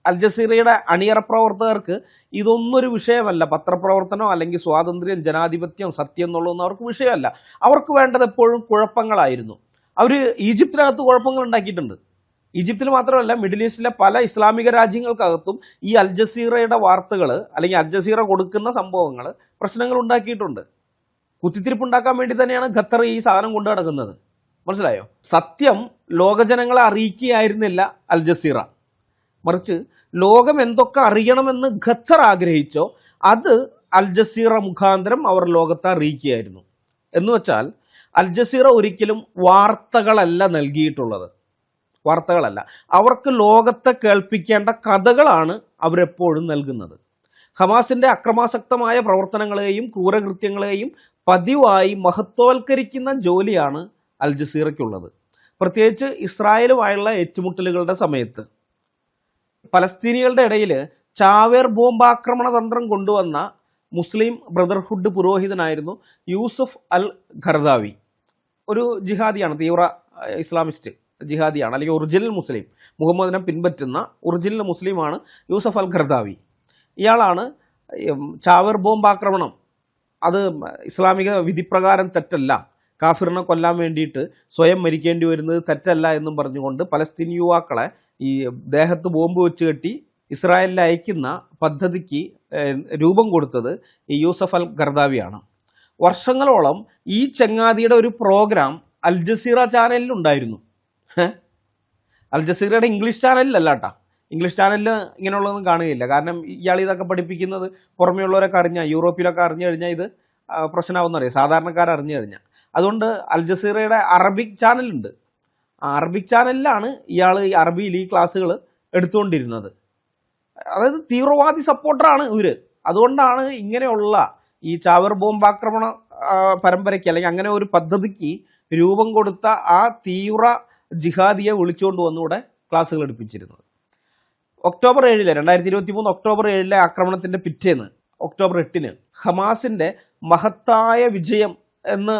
അൽ ജസീറയുടെ അണിയറ പ്രവർത്തകർക്ക് ഇതൊന്നൊരു വിഷയമല്ല. പത്രപ്രവർത്തനം അല്ലെങ്കിൽ സ്വാതന്ത്ര്യം, ജനാധിപത്യം, സത്യം എന്നുള്ളതൊന്നും അവർക്ക് വിഷയമല്ല. അവർക്ക് വേണ്ടത് എപ്പോഴും കുഴപ്പങ്ങളായിരുന്നു. അവർ ഈജിപ്തിനകത്ത് കുഴപ്പങ്ങൾ ഉണ്ടാക്കിയിട്ടുണ്ട്. ഈജിപ്തിൽ മാത്രമല്ല, മിഡിൽ ഈസ്റ്റിലെ പല ഇസ്ലാമിക രാജ്യങ്ങൾക്കകത്തും ഈ അൽ ജസീറയുടെ വാർത്തകൾ അല്ലെങ്കിൽ അൽ ജസീറ കൊടുക്കുന്ന സംഭവങ്ങൾ പ്രശ്നങ്ങൾ ഉണ്ടാക്കിയിട്ടുണ്ട്. കുത്തിത്തിരിപ്പുണ്ടാക്കാൻ വേണ്ടി തന്നെയാണ് ഖത്തർ ഈ സാധനം കൊണ്ടു നടക്കുന്നത്. മനസ്സിലായോ? സത്യം ലോകജനങ്ങളെ അറിയിക്കുകയായിരുന്നില്ല അൽ ജസീറ. മറിച്ച് ലോകം എന്തൊക്കെ അറിയണമെന്ന് ഖത്തർ ആഗ്രഹിച്ചോ അത് അൽ ജസീറ മുഖാന്തരം അവർ ലോകത്തെ അറിയിക്കുകയായിരുന്നു. എന്ന് വെച്ചാൽ അൽ ജസീറ ഒരിക്കലും വാർത്തകളല്ല നൽകിയിട്ടുള്ളത്. വാർത്തകളല്ല, അവർക്ക് ലോകത്തെ കേൾപ്പിക്കേണ്ട കഥകളാണ് അവരെപ്പോഴും നൽകുന്നത്. ഹമാസിൻ്റെ അക്രമാസക്തമായ പ്രവർത്തനങ്ങളെയും ക്രൂരകൃത്യങ്ങളെയും പതിവായി മഹത്വവൽക്കരിക്കുന്ന ജോലിയാണ് അൽ ജസീറയ്ക്കുള്ളത്. പ്രത്യേകിച്ച് ഇസ്രായേലുമായുള്ള ഏറ്റുമുട്ടലുകളുടെ സമയത്ത് പലസ്തീനികളുടെ ഇടയിൽ ചാവേർ ബോംബാക്രമണ തന്ത്രം കൊണ്ടുവന്ന മുസ്ലിം ബ്രദർഹുഡ് പുരോഹിതനായിരുന്നു യൂസുഫ് അൽ ഖർദാവി. ഒരു ജിഹാദിയാണ്, തീവ്ര ഇസ്ലാമിസ്റ്റ് ജിഹാദിയാണ്, അല്ലെങ്കിൽ ഒറിജിനൽ മുസ്ലിം, മുഹമ്മദിനെ പിൻപറ്റുന്ന ഒറിജിനൽ മുസ്ലിമാണ് യൂസഫ് അൽ ഖർദാവി. ഇയാളാണ് ചാവേർ ബോംബാക്രമണം അത് ഇസ്ലാമിക വിധിപ്രകാരം തെറ്റല്ല, കാഫിറിനെ കൊല്ലാൻ വേണ്ടിയിട്ട് സ്വയം മരിക്കേണ്ടി വരുന്നത് തെറ്റല്ല എന്നും പറഞ്ഞുകൊണ്ട് പലസ്തീൻ യുവാക്കളെ ഈ ദേഹത്ത് ബോംബ് വെച്ച് കെട്ടി ഇസ്രായേലിൽ അയക്കുന്ന പദ്ധതിക്ക് രൂപം കൊടുത്തത് ഈ യൂസഫ് അൽ ഖർദാവിയാണ്. വർഷങ്ങളോളം ഈ ചങ്ങാതിയുടെ ഒരു പ്രോഗ്രാം അൽ ജസീറ ചാനലിൽ ഉണ്ടായിരുന്നു. അൽ ജസീറയുടെ ഇംഗ്ലീഷ് ചാനലിലല്ല കേട്ടോ. ഇംഗ്ലീഷ് ചാനലിൽ ഇങ്ങനെയുള്ളതൊന്നും കാണുകയില്ല. കാരണം ഇയാൾ ഇതൊക്കെ പഠിപ്പിക്കുന്നത് പുറമെയുള്ളവരൊക്കെ അറിഞ്ഞാൽ, യൂറോപ്പിലൊക്കെ അറിഞ്ഞു കഴിഞ്ഞാൽ ഇത് പ്രശ്നമാവുന്നറിയാം, സാധാരണക്കാർ അറിഞ്ഞു കഴിഞ്ഞാൽ. അതുകൊണ്ട് അൽ ജസീറയുടെ അറബിക് ചാനലുണ്ട്. ആ അറബിക് ചാനലിലാണ് ഇയാൾ ഈ അറബിയിൽ ഈ ക്ലാസ്സുകൾ എടുത്തുകൊണ്ടിരുന്നത്. അതായത് തീവ്രവാദി സപ്പോർട്ടറാണ് ഇവർ. അതുകൊണ്ടാണ് ഇങ്ങനെയുള്ള ഈ ചാവർ ബോംബാക്രമണ പരമ്പരയ്ക്ക് അല്ലെങ്കിൽ അങ്ങനെ ഒരു പദ്ധതിക്ക് രൂപം കൊടുത്ത ആ തീവ്ര ജിഹാദിയെ വിളിച്ചുകൊണ്ട് വന്നിവിടെ ക്ലാസ്സുകൾ എടുപ്പിച്ചിരുന്നത്. ഒക്ടോബർ 7 2023 ഒക്ടോബർ 7 ആക്രമണത്തിൻ്റെ പിറ്റേന്ന് ഒക്ടോബർ 8 ഹമാസിൻ്റെ മഹത്തായ വിജയം എന്ന്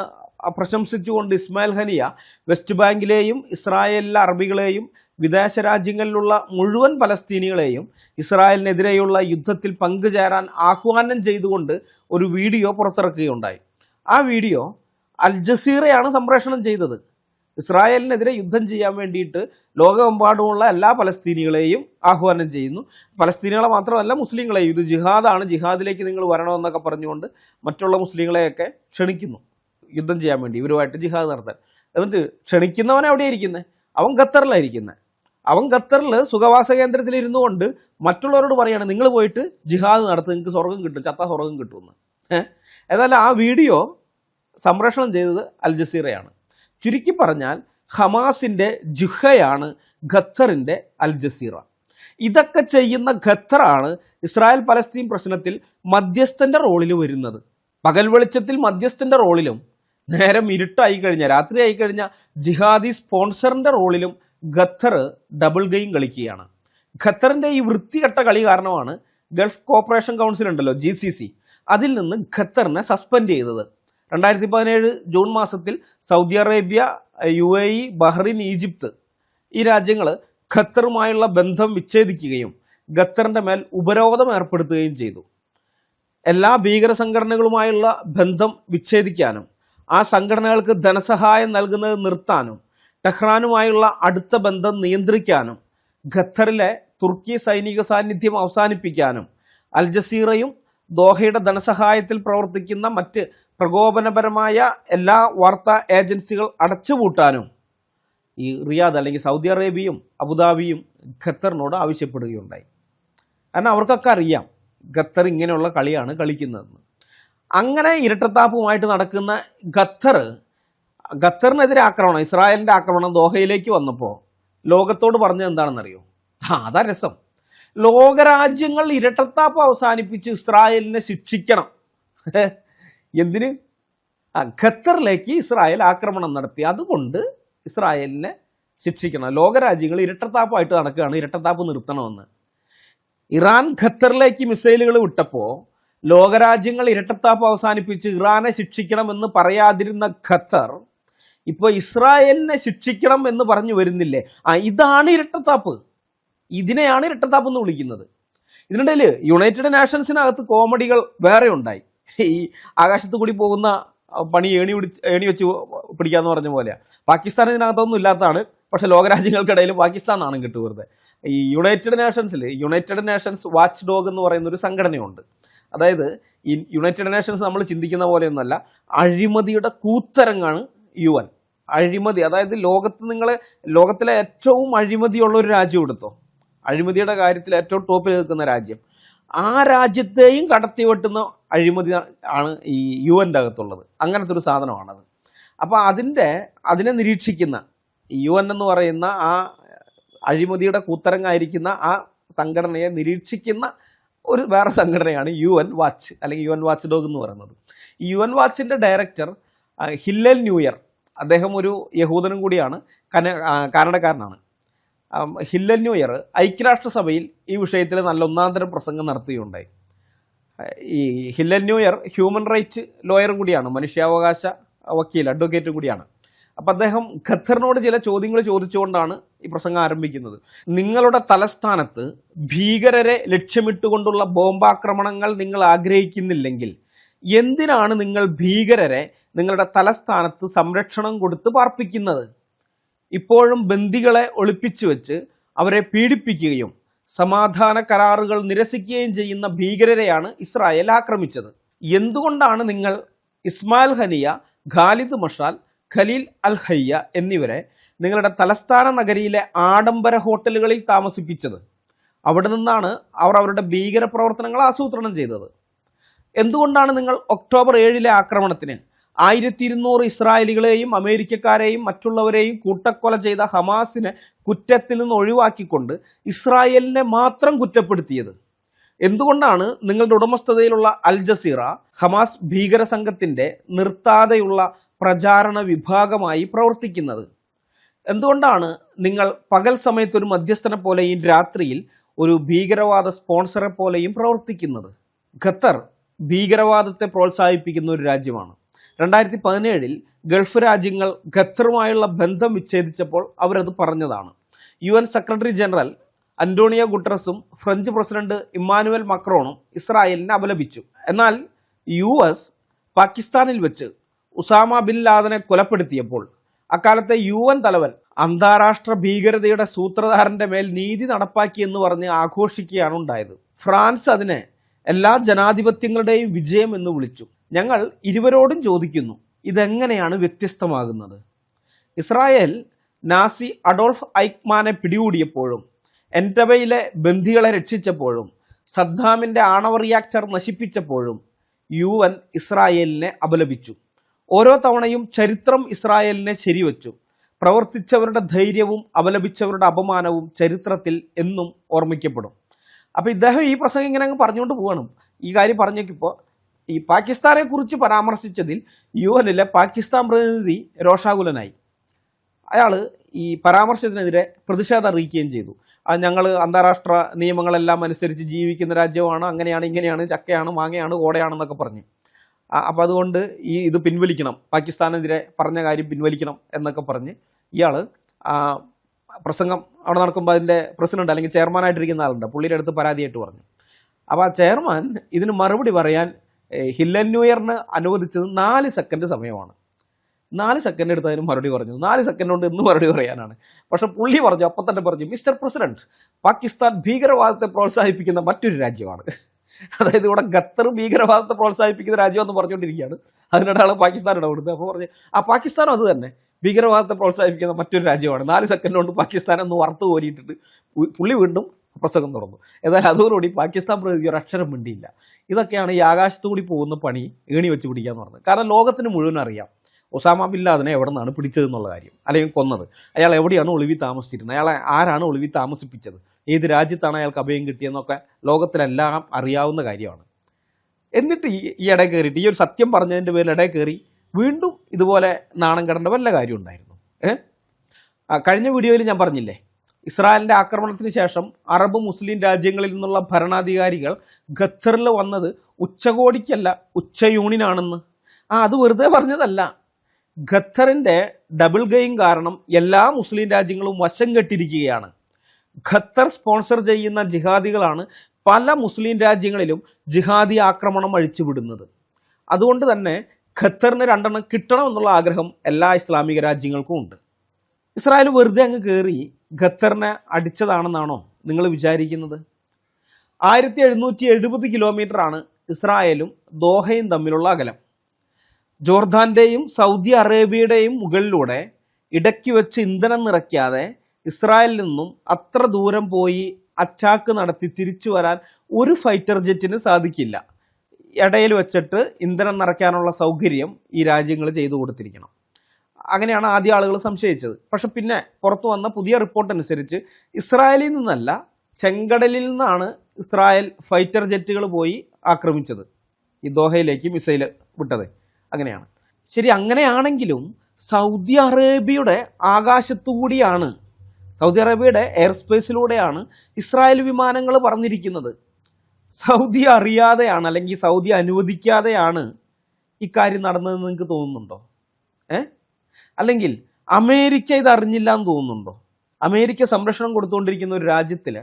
പ്രശംസിച്ചുകൊണ്ട് ഇസ്മായിൽ ഹനിയ വെസ്റ്റ് ബാങ്കിലെയും ഇസ്രായേലിലെ അറബികളെയും വിദേശ രാജ്യങ്ങളിലുള്ള മുഴുവൻ പലസ്തീനികളെയും ഇസ്രായേലിനെതിരെയുള്ള യുദ്ധത്തിൽ പങ്കുചേരാൻ ആഹ്വാനം ചെയ്തുകൊണ്ട് ഒരു വീഡിയോ പുറത്തിറക്കുകയുണ്ടായി. ആ വീഡിയോ അൽ ജസീറയാണ് സംപ്രേഷണം ചെയ്തത്. ഇസ്രായേലിനെതിരെ യുദ്ധം ചെയ്യാൻ വേണ്ടിയിട്ട് ലോകമെമ്പാടുമുള്ള എല്ലാ പലസ്തീനികളെയും ആഹ്വാനം ചെയ്യുന്നു. പലസ്തീനികളെ മാത്രമല്ല മുസ്ലിങ്ങളെയും, ഇത് ജിഹാദാണ്, ജിഹാദിലേക്ക് നിങ്ങൾ വരണമെന്നൊക്കെ പറഞ്ഞുകൊണ്ട് മറ്റുള്ള മുസ്ലിങ്ങളെയൊക്കെ ക്ഷണിക്കുന്നു യുദ്ധം ചെയ്യാൻ വേണ്ടി, ഇവരുമായിട്ട് ജിഹാദ് നടത്താൻ. എന്നിട്ട് ക്ഷണിക്കുന്നവൻ എവിടെയാണ് ഇരിക്കുന്നത്? അവൻ ഖത്തറിലായിരിക്കുന്നത്. അവൻ ഖത്തറിൽ സുഖവാസ കേന്ദ്രത്തിൽ ഇരുന്നു കൊണ്ട് മറ്റുള്ളവരോട് പറയാണ്, നിങ്ങൾ പോയിട്ട് ജിഹാദ് നടത്തും, നിങ്ങൾക്ക് സ്വർഗം കിട്ടും, ചത്ത സ്വർഗം കിട്ടുമെന്ന്. ഏതായാലും ആ വീഡിയോ സംപ്രേഷണം ചെയ്തത് അൽ ജസീറയാണ്. ചുരുക്കി പറഞ്ഞാൽ ഹമാസിൻ്റെ ജുഹയാണ് ഖത്തറിൻ്റെ അൽ ജസീറ. ഇതൊക്കെ ചെയ്യുന്ന ഖത്തറാണ് ഇസ്രായേൽ പലസ്തീൻ പ്രശ്നത്തിൽ മധ്യസ്ഥൻ്റെ റോളിൽ വരുന്നത്. പകൽ വെളിച്ചത്തിൽ മധ്യസ്ഥൻ്റെ റോളിലും നേരം ഇരുട്ടായി കഴിഞ്ഞാൽ, രാത്രി ആയിക്കഴിഞ്ഞാൽ ജിഹാദി സ്പോൺസറിൻ്റെ റോളിലും ഖത്തർ ഡബിൾ ഗെയിം കളിക്കുകയാണ്. ഖത്തറിൻ്റെ ഈ വൃത്തികെട്ട കളി കാരണമാണ് ഗൾഫ് കോപ്പറേഷൻ കൗൺസിൽ ഉണ്ടല്ലോ, GCC, അതിൽ നിന്ന് ഖത്തറിനെ സസ്പെൻഡ് ചെയ്തത്. 2017 ജൂൺ മാസത്തിൽ Saudi Arabia, UAE, Bahrain, Egypt ഈ രാജ്യങ്ങൾ ഖത്തറുമായുള്ള ബന്ധം വിച്ഛേദിക്കുകയും ഖത്തറിൻ്റെ മേൽ ഉപരോധം ഏർപ്പെടുത്തുകയും ചെയ്തു. എല്ലാ ഭീകര സംഘടനകളുമായുള്ള ബന്ധം വിച്ഛേദിക്കാനും ആ സംഘടനകൾക്ക് ധനസഹായം നൽകുന്നത് നിർത്താനും ടെഹ്റാനുമായുള്ള അടുത്ത ബന്ധം നിയന്ത്രിക്കാനും ഖത്തറിലെ തുർക്കി സൈനിക സാന്നിധ്യം അവസാനിപ്പിക്കാനും അൽ ജസീറയും ദോഹയുടെ ധനസഹായത്തിൽ പ്രവർത്തിക്കുന്ന മറ്റ് പ്രകോപനപരമായ എല്ലാ വാർത്താ ഏജൻസികൾ അടച്ചുപൂട്ടാനും ഈ റിയാദ് അല്ലെങ്കിൽ സൗദി അറേബ്യയും അബുദാബിയും ഖത്തറിനോട് ആവശ്യപ്പെടുകയുണ്ടായി. കാരണം അവർക്കൊക്കെ അറിയാം ഖത്തർ ഇങ്ങനെയുള്ള കളിയാണ് കളിക്കുന്നതെന്ന്. അങ്ങനെ ഇരട്ടത്താപ്പുമായിട്ട് നടക്കുന്ന ഖത്തറിനെതിരെ ആക്രമണം, ഇസ്രായേലിൻ്റെ ആക്രമണം ദോഹയിലേക്ക് വന്നപ്പോൾ ലോകത്തോട് പറഞ്ഞത് എന്താണെന്നറിയോ? അതാ രസം. ലോകരാജ്യങ്ങൾ ഇരട്ടത്താപ്പ് അവസാനിപ്പിച്ച് ഇസ്രായേലിനെ ശിക്ഷിക്കണം. എന്തിന്? ഖത്തറിലേക്ക് ഇസ്രായേൽ ആക്രമണം നടത്തി, അതുകൊണ്ട് ഇസ്രായേലിനെ ശിക്ഷിക്കണം. ലോകരാജ്യങ്ങൾ ഇരട്ടത്താപ്പായിട്ട് നടക്കുകയാണ്, ഇരട്ടത്താപ്പ് നിർത്തണമെന്ന്. ഇറാൻ ഖത്തറിലേക്ക് മിസൈലുകൾ വിട്ടപ്പോൾ ലോകരാജ്യങ്ങൾ ഇരട്ടത്താപ്പ് അവസാനിപ്പിച്ച് ഇറാനെ ശിക്ഷിക്കണമെന്ന് പറയാതിരുന്ന ഖത്തർ ഇപ്പോൾ ഇസ്രായേലിനെ ശിക്ഷിക്കണം എന്ന് പറഞ്ഞു വരുന്നില്ലേ? ഇതാണ് ഇരട്ടത്താപ്പ്. ഇതിനെയാണ് ഇരട്ടത്താപ്പ് എന്ന് വിളിക്കുന്നത്. ഇതിനിടയിൽ യുണൈറ്റഡ് നേഷൻസിനകത്ത് കോമഡികൾ വേറെ ഉണ്ടായി. ഈ ആകാശത്ത് കൂടി പോകുന്ന പണി ഏണി വെച്ച് പിടിക്കാന്ന് പറഞ്ഞ പോലെയാണ്. പാകിസ്ഥാൻ ഇതിനകത്തൊന്നും ഇല്ലാത്തതാണ്, പക്ഷേ ലോകരാജ്യങ്ങൾക്കിടയിൽ പാകിസ്ഥാൻ നാണം കിട്ടും വെറുതെ. ഈ യുണൈറ്റഡ് നേഷൻസ് വാച്ച് ഡോഗ് എന്ന് പറയുന്ന ഒരു സംഘടനയുണ്ട്. അതായത് ഈ യുണൈറ്റഡ് നേഷൻസ് നമ്മൾ ചിന്തിക്കുന്ന പോലെയൊന്നുമല്ല, അഴിമതിയുടെ കൂത്തരങ്ങാണ് UN. അഴിമതി, അതായത് ലോകത്തിലെ ഏറ്റവും അഴിമതിയുള്ള ഒരു രാജ്യം എടുത്തോ, അഴിമതിയുടെ കാര്യത്തിൽ ഏറ്റവും ടോപ്പിൽ നിൽക്കുന്ന രാജ്യം, ആ രാജ്യത്തെയും കടത്തി വെട്ടുന്ന അഴിമതി ആണ് ഈ UN അകത്തുള്ളത്. അങ്ങനത്തെ ഒരു സാധനമാണത്. അപ്പോൾ അതിനെ നിരീക്ഷിക്കുന്ന UN എന്ന് പറയുന്ന ആ അഴിമതിയുടെ കൂത്തരങ്ങായിരിക്കുന്ന ആ സംഘടനയെ നിരീക്ഷിക്കുന്ന ഒരു വേറെ സംഘടനയാണ് UN വാച്ച് അല്ലെങ്കിൽ UN വാച്ച് ഡോഗ് എന്ന് പറയുന്നത്. ഈ UN വാച്ചിൻ്റെ ഡയറക്ടർ ഹില്ലൽ ന്യൂയർ, അദ്ദേഹം ഒരു യഹൂദനും കൂടിയാണ്, കാനഡക്കാരനാണ്. ഹില്ലൽ ന്യൂയർ ഐക്യരാഷ്ട്രസഭയിൽ ഈ വിഷയത്തിൽ നല്ല ഒന്നാന്തരം പ്രസംഗം നടത്തുകയുണ്ടായി. ഈ ഹില്ലൽ ന്യൂയർ ഹ്യൂമൻ റൈറ്റ് ലോയറും കൂടിയാണ്, മനുഷ്യാവകാശ വക്കീൽ, അഡ്വക്കേറ്റും കൂടിയാണ്. അപ്പം അദ്ദേഹം ഖത്തറിനോട് ചില ചോദ്യങ്ങൾ ചോദിച്ചുകൊണ്ടാണ് ഈ പ്രസംഗം ആരംഭിക്കുന്നത്. നിങ്ങളുടെ തലസ്ഥാനത്ത് ഭീകരരെ ലക്ഷ്യമിട്ടുകൊണ്ടുള്ള ബോംബാക്രമണങ്ങൾ നിങ്ങൾ ആഗ്രഹിക്കുന്നില്ലെങ്കിൽ എന്തിനാണ് നിങ്ങൾ ഭീകരരെ നിങ്ങളുടെ തലസ്ഥാനത്ത് സംരക്ഷണം കൊടുത്ത് പാർപ്പിക്കുന്നത്? ഇപ്പോഴും ബന്ദികളെ ഒളിപ്പിച്ചു വെച്ച് അവരെ പീഡിപ്പിക്കുകയും സമാധാന കരാറുകൾ നിരസിക്കുകയും ചെയ്യുന്ന ഭീകരരെയാണ് ഇസ്രായേൽ ആക്രമിച്ചത്. എന്തുകൊണ്ടാണ് നിങ്ങൾ ഇസ്മായിൽ ഹനിയ, ഖാലിദ് മഷാൽ, ഖലീൽ അൽ ഹയ്യ എന്നിവരെ നിങ്ങളുടെ തലസ്ഥാന നഗരിയിലെ ആഡംബര ഹോട്ടലുകളിൽ താമസിപ്പിച്ചത്? അവിടെ നിന്നാണ് അവർ അവരുടെ ഭീകര പ്രവർത്തനങ്ങൾ ആസൂത്രണം ചെയ്തത്. എന്തുകൊണ്ടാണ് നിങ്ങൾ ഒക്ടോബർ 7 ആക്രമണത്തിന് 1200 ഇസ്രായേലികളെയും അമേരിക്കക്കാരെയും മറ്റുള്ളവരെയും കൂട്ടക്കൊല ചെയ്ത ഹമാസിനെ കുറ്റത്തിൽ നിന്ന് ഒഴിവാക്കിക്കൊണ്ട് ഇസ്രായേലിനെ മാത്രം കുറ്റപ്പെടുത്തിയത്? എന്തുകൊണ്ടാണ് നിങ്ങളുടെ ഉടമസ്ഥതയിലുള്ള അൽ ജസീറ ഹമാസ് ഭീകര സംഘത്തിൻ്റെ നിർത്താതെയുള്ള പ്രചാരണ വിഭാഗമായി പ്രവർത്തിക്കുന്നത്? എന്തുകൊണ്ടാണ് നിങ്ങൾ പകൽ സമയത്ത് ഒരു മധ്യസ്ഥനെ പോലെയും രാത്രിയിൽ ഒരു ഭീകരവാദ സ്പോൺസറെ പോലെയും പ്രവർത്തിക്കുന്നത്? ഖത്തർ ഭീകരവാദത്തെ പ്രോത്സാഹിപ്പിക്കുന്ന ഒരു രാജ്യമാണ്. 2017 ഗൾഫ് രാജ്യങ്ങൾ ഖത്തറുമായുള്ള ബന്ധം വിച്ഛേദിച്ചപ്പോൾ അവരത് പറഞ്ഞതാണ്. UN സെക്രട്ടറി ജനറൽ അന്റോണിയോ ഗുട്ടറസും ഫ്രഞ്ച് പ്രസിഡന്റ് ഇമ്മാനുവൽ മക്രോണും ഇസ്രായേലിനെ അപലപിച്ചു. എന്നാൽ US പാകിസ്ഥാനിൽ വെച്ച് ഉസാമ ബിൻ ലാദനെ കൊലപ്പെടുത്തിയപ്പോൾ അക്കാലത്തെ UN തലവൻ അന്താരാഷ്ട്ര ഭീകരതയുടെ സൂത്രധാരന്റെ മേൽ നീതി നടപ്പാക്കിയെന്ന് പറഞ്ഞ് ആഘോഷിക്കുകയാണ് ഉണ്ടായത്. ഫ്രാൻസ് അതിനെ എല്ലാ ജനാധിപത്യങ്ങളുടെയും വിജയം എന്ന് വിളിച്ചു. ഞങ്ങൾ ഇരുവരോടും ചോദിക്കുന്നു, ഇതെങ്ങനെയാണ് വ്യത്യസ്തമാകുന്നത്? ഇസ്രായേൽ നാസി അഡോൾഫ് ഐക്മാനെ പിടികൂടിയപ്പോഴും എൻറ്റബയിലെ ബന്ദികളെ രക്ഷിച്ചപ്പോഴും സദ്ദാമിൻ്റെ ആണവ റിയാക്ടർ നശിപ്പിച്ചപ്പോഴും UN ഇസ്രായേലിനെ അപലപിച്ചു. ഓരോ തവണയും ചരിത്രം ഇസ്രായേലിനെ ശരിവച്ചു. പ്രവർത്തിച്ചവരുടെ ധൈര്യവും അപലപിച്ചവരുടെ അപമാനവും ചരിത്രത്തിൽ എന്നും ഓർമ്മിക്കപ്പെടും. അപ്പോൾ ഇദ്ദേഹം ഈ പ്രസംഗം ഇങ്ങനെ അങ്ങ് പറഞ്ഞുകൊണ്ട് പോവാണ്. ഈ കാര്യം പറഞ്ഞേക്കിപ്പോൾ ഈ പാകിസ്ഥാനെ കുറിച്ച് പരാമർശിച്ചതിൽ UN പാകിസ്ഥാൻ പ്രതിനിധി രോഷാകുലനായി. അയാൾ ഈ പരാമർശത്തിനെതിരെ പ്രതിഷേധം അറിയിക്കുകയും ചെയ്തു. ഞങ്ങൾ അന്താരാഷ്ട്ര നിയമങ്ങളെല്ലാം അനുസരിച്ച് ജീവിക്കുന്ന രാജ്യമാണ്, അങ്ങനെയാണ് ഇങ്ങനെയാണ്, ചക്കയാണ് മാങ്ങയാണ് കോടയാണെന്നൊക്കെ പറഞ്ഞ്. അപ്പോൾ അതുകൊണ്ട് ഇത് പിൻവലിക്കണം, പാകിസ്ഥാനെതിരെ പറഞ്ഞ കാര്യം പിൻവലിക്കണം എന്നൊക്കെ പറഞ്ഞ് ഇയാൾ പ്രസംഗം അവിടെ നടക്കുമ്പോൾ അതിൻ്റെ പ്രസിഡന്റ് അല്ലെങ്കിൽ ചെയർമാനായിട്ടിരിക്കുന്ന ആളുണ്ട്, പുള്ളിയുടെ അടുത്ത് പരാതിയായിട്ട് പറഞ്ഞു. അപ്പോൾ ആ ചെയർമാൻ ഇതിന് മറുപടി പറയാൻ ഹില്ലൻ ന്യൂ ഇയറിന് അനുവദിച്ചത് 4 സെക്കൻഡ് സമയമാണ്. 4 സെക്കൻഡ് എടുത്ത് അതിന് മറുപടി പറഞ്ഞു. 4 സെക്കൻഡ് കൊണ്ട് എന്ന് മറുപടി പറയാനാണ്. പക്ഷെ പുള്ളി പറഞ്ഞു, അപ്പം തന്നെ പറഞ്ഞു, മിസ്റ്റർ പ്രസിഡന്റ്, പാകിസ്ഥാൻ ഭീകരവാദത്തെ പ്രോത്സാഹിപ്പിക്കുന്ന മറ്റൊരു രാജ്യമാണ്. അതായത് ഇവിടെ ഖത്തർ ഭീകരവാദത്തെ പ്രോത്സാഹിപ്പിക്കുന്ന രാജ്യമെന്ന് പറഞ്ഞുകൊണ്ടിരിക്കുകയാണ്. അതിനിടെ പാകിസ്ഥാൻ ഇടപെടുന്നത്. അപ്പോൾ പറഞ്ഞ് പാകിസ്ഥാനും അത് തന്നെ ഭീകരവാദത്തെ പ്രോത്സാഹിപ്പിക്കുന്ന മറ്റൊരു രാജ്യമാണ്. 4 സെക്കൻഡ് കൊണ്ട് പാകിസ്ഥാൻ ഒന്ന് വറുത്ത് കോരിയിട്ടിട്ട് പുള്ളി വീണ്ടും പ്രസംഗം തുറന്നു. ഏതായാലും അതോടുകൂടി പാകിസ്ഥാൻ പ്രതിനിധി ഒരു അക്ഷരം മിണ്ടിയില്ല. ഇതൊക്കെയാണ് ഈ ആകാശത്തുകൂടി പോകുന്ന പണി ഏണി വെച്ച് പിടിക്കാന്ന് പറഞ്ഞത്. കാരണം ലോകത്തിന് മുഴുവൻ അറിയാം ഒസാമ ബിൻ ലാദനെ എവിടെ നിന്നാണ് പിടിച്ചതെന്നുള്ള കാര്യം, അല്ലെങ്കിൽ കൊന്നത്, അയാൾ എവിടെയാണ് ഒളിവി താമസിച്ചിരുന്നത്, അയാളെ ആരാണ് ഒളിവി താമസിപ്പിച്ചത്, ഏത് രാജ്യത്താണ് അയാൾക്ക് അഭയം കിട്ടിയെന്നൊക്കെ ലോകത്തിലെല്ലാം അറിയാവുന്ന കാര്യമാണ്. എന്നിട്ട് ഈ ഇടയിൽ കയറിയിട്ട് ഈ ഒരു സത്യം പറഞ്ഞതിൻ്റെ പേരിൽ ഇടയിൽ കയറി വീണ്ടും ഇതുപോലെ നാണം കെടേണ്ട വല്ല കാര്യം ഉണ്ടായിരുന്നു? കഴിഞ്ഞ വീഡിയോയിൽ ഞാൻ പറഞ്ഞില്ലേ, ഇസ്രായേലിൻ്റെ ആക്രമണത്തിന് ശേഷം അറബ് മുസ്ലിം രാജ്യങ്ങളിൽ നിന്നുള്ള ഭരണാധികാരികൾ ഖത്തറിൽ വന്നത് ഉച്ചകോടിക്കല്ല ഉച്ചയൂണിനാണെന്ന്. അത് വെറുതെ പറഞ്ഞതല്ല. ഖത്തറിൻ്റെ ഡബിൾ ഗെയിം കാരണം എല്ലാ മുസ്ലിം രാജ്യങ്ങളും വശം കെട്ടിരിക്കുകയാണ്. ഖത്തർ സ്പോൺസർ ചെയ്യുന്ന ജിഹാദികളാണ് പല മുസ്ലിം രാജ്യങ്ങളിലും ജിഹാദി ആക്രമണം അഴിച്ചുവിടുന്നത്. അതുകൊണ്ട് തന്നെ ഖത്തറിന് 2 എണ്ണം കിട്ടണമെന്നുള്ള ആഗ്രഹം എല്ലാ ഇസ്ലാമിക രാജ്യങ്ങൾക്കും ഉണ്ട്. ഇസ്രായേൽ വെറുതെ അങ്ങ് കയറി ഖത്തറിനെ അടിച്ചതാണെന്നാണോ നിങ്ങൾ വിചാരിക്കുന്നത്? 1770 കിലോമീറ്ററാണ് ഇസ്രായേലും ദോഹയും തമ്മിലുള്ള അകലം. ജോർദാൻ്റെയും സൗദി അറേബ്യയുടെയും മുകളിലൂടെ ഇടയ്ക്ക് വെച്ച് ഇന്ധനം നിറയ്ക്കാതെ ഇസ്രായേലിൽ നിന്നും അത്ര ദൂരം പോയി അറ്റാക്ക് നടത്തി തിരിച്ചു വരാൻ ഒരു ഫൈറ്റർ ജെറ്റിന് സാധിക്കില്ല. ഇടയിൽ വെച്ചിട്ട് ഇന്ധനം നിറയ്ക്കാനുള്ള സൗകര്യം ഈ രാജ്യങ്ങൾ ചെയ്തു കൊടുത്തിരിക്കണം. അങ്ങനെയാണ് ആദ്യ ആളുകൾ സംശയിച്ചത്. പക്ഷെ പിന്നെ പുറത്തു വന്ന പുതിയ റിപ്പോർട്ട് അനുസരിച്ച് ഇസ്രായേലിൽ നിന്നല്ല, ചെങ്കടലിൽ നിന്നാണ് ഇസ്രായേൽ ഫൈറ്റർ ജെറ്റുകൾ പോയി ആക്രമിച്ചത്, ഈ ദോഹയിലേക്ക് മിസൈൽ വിട്ടത്. അങ്ങനെയാണ്. ശരി, അങ്ങനെയാണെങ്കിലും സൗദി അറേബ്യയുടെ ആകാശത്തുകൂടിയാണ്, സൗദി അറേബ്യയുടെ എയർ സ്പേസിലൂടെയാണ് ഇസ്രായേൽ വിമാനങ്ങൾ പറന്നിരിക്കുന്നത്. സൗദി അറിയാതെയാണ്, അല്ലെങ്കിൽ സൗദി അനുവദിക്കാതെയാണ് ഇക്കാര്യം നടന്നതെന്ന് നിങ്ങൾക്ക് തോന്നുന്നുണ്ടോ? അല്ലെങ്കിൽ അമേരിക്ക ഇത് അറിഞ്ഞില്ല എന്ന് തോന്നുന്നുണ്ടോ? അമേരിക്ക സംരക്ഷണം കൊടുത്തുകൊണ്ടിരിക്കുന്ന ഒരു രാജ്യത്തിൽ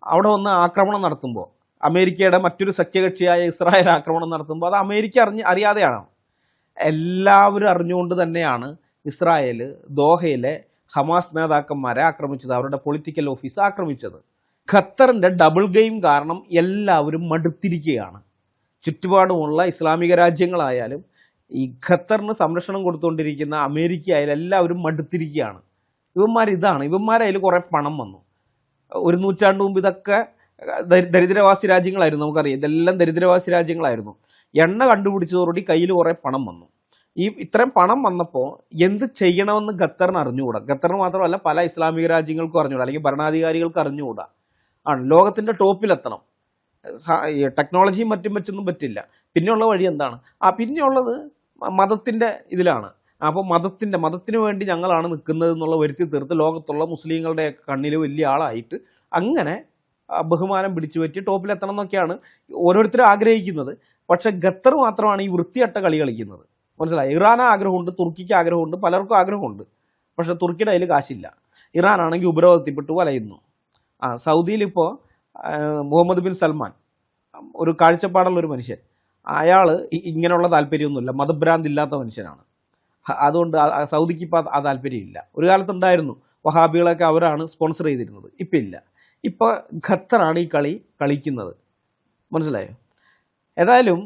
അവിടെ വന്ന് ആക്രമണം നടത്തുമ്പോൾ അമേരിക്കയുടെ മറ്റൊരു സഖ്യകക്ഷിയായ ഇസ്രായേൽ ആക്രമണം നടത്തുമ്പോൾ അത് അമേരിക്ക അറിയാതെയാണ്. എല്ലാവരും അറിഞ്ഞുകൊണ്ട് തന്നെയാണ് ഇസ്രായേൽ ദോഹയിലെ ഹമാസ് നേതാക്കന്മാരെ ആക്രമിച്ചത്, അവരുടെ പൊളിറ്റിക്കൽ ഓഫീസ് ആക്രമിച്ചത്. ഖത്തറിൻ്റെ ഡബിൾ ഗെയിം കാരണം എല്ലാവരും മടുത്തിരിക്കുകയാണ്. ചുറ്റുപാടുമുള്ള ഇസ്ലാമിക രാജ്യങ്ങളായാലും ഈ ഖത്തറിന് സംരക്ഷണം കൊടുത്തുകൊണ്ടിരിക്കുന്ന അമേരിക്ക ആയാലും എല്ലാവരും മടുത്തിരിക്കുകയാണ്. ഇവന്മാരതിൽ കുറേ പണം വന്നു. ഒരു നൂറ്റാണ്ട് മുമ്പ് ഇതൊക്കെ ദരിദ്രവാസി രാജ്യങ്ങളായിരുന്നു, നമുക്കറിയാം. ഇതെല്ലാം ദരിദ്രവാസി രാജ്യങ്ങളായിരുന്നു. എണ്ണ കണ്ടുപിടിച്ചതോടുകൂടി കയ്യിൽ കുറേ പണം വന്നു. ഇത്രയും പണം വന്നപ്പോൾ എന്ത് ചെയ്യണമെന്ന് ഖത്തറിന് അറിഞ്ഞുകൂടാ. ഖത്തറിന് മാത്രമല്ല, പല ഇസ്ലാമിക രാജ്യങ്ങൾക്കും അറിഞ്ഞുകൂടാ, അല്ലെങ്കിൽ ഭരണാധികാരികൾക്ക് അറിഞ്ഞുകൂടാ. ലോകത്തിൻ്റെ ടോപ്പിലെത്തണം. ടെക്നോളജിയും മറ്റും വെച്ചൊന്നും പറ്റില്ല. പിന്നെയുള്ള വഴി എന്താണ്? പിന്നെയുള്ളത് മതത്തിൻ്റെ ഇതിലാണ്. അപ്പോൾ മതത്തിന് വേണ്ടി ഞങ്ങളാണ് നിൽക്കുന്നത് എന്നുള്ള വരുത്തി തീർത്ത് ലോകത്തുള്ള മുസ്ലിങ്ങളുടെ കണ്ണിൽ വലിയ ആളായിട്ട് അങ്ങനെ ബഹുമാനം പിടിച്ചു പറ്റി ടോപ്പിലെത്തണം എന്നൊക്കെയാണ് ഓരോരുത്തരും ആഗ്രഹിക്കുന്നത്. പക്ഷേ ഖത്തർ മാത്രമാണ് ഈ വൃത്തിയട്ട കളി കളിക്കുന്നത്. മനസ്സിലായി? ഇറാന് ആഗ്രഹമുണ്ട്, തുർക്കിക്ക് ആഗ്രഹമുണ്ട്, പലർക്കും ആഗ്രഹമുണ്ട്. പക്ഷേ തുർക്കിയുടെ കയ്യിൽ കാശില്ല. ഇറാനാണെങ്കിൽ ഉപരോധത്തിൽപ്പെട്ട് വലയുന്നു. സൗദിയിലിപ്പോൾ മുഹമ്മദ് ബിൻ സൽമാൻ, ഒരു കാഴ്ചപ്പാടുള്ളൊരു മനുഷ്യൻ, അയാൾ ഇങ്ങനെയുള്ള താല്പര്യമൊന്നുമില്ല, മതഭ്രാന്തില്ലാത്ത മനുഷ്യനാണ്. അതുകൊണ്ട് സൗദിക്ക് ഇപ്പോൾ ആ താല്പര്യമില്ല. ഒരു കാലത്തുണ്ടായിരുന്നു, വഹാബികളൊക്കെ അവരാണ് സ്പോൺസർ ചെയ്തിരുന്നത്. ഇപ്പം ഇല്ല. ഇപ്പോൾ ഖത്തറാണ് ഈ കളി കളിക്കുന്നത്. മനസ്സിലായോ? ഏതായാലും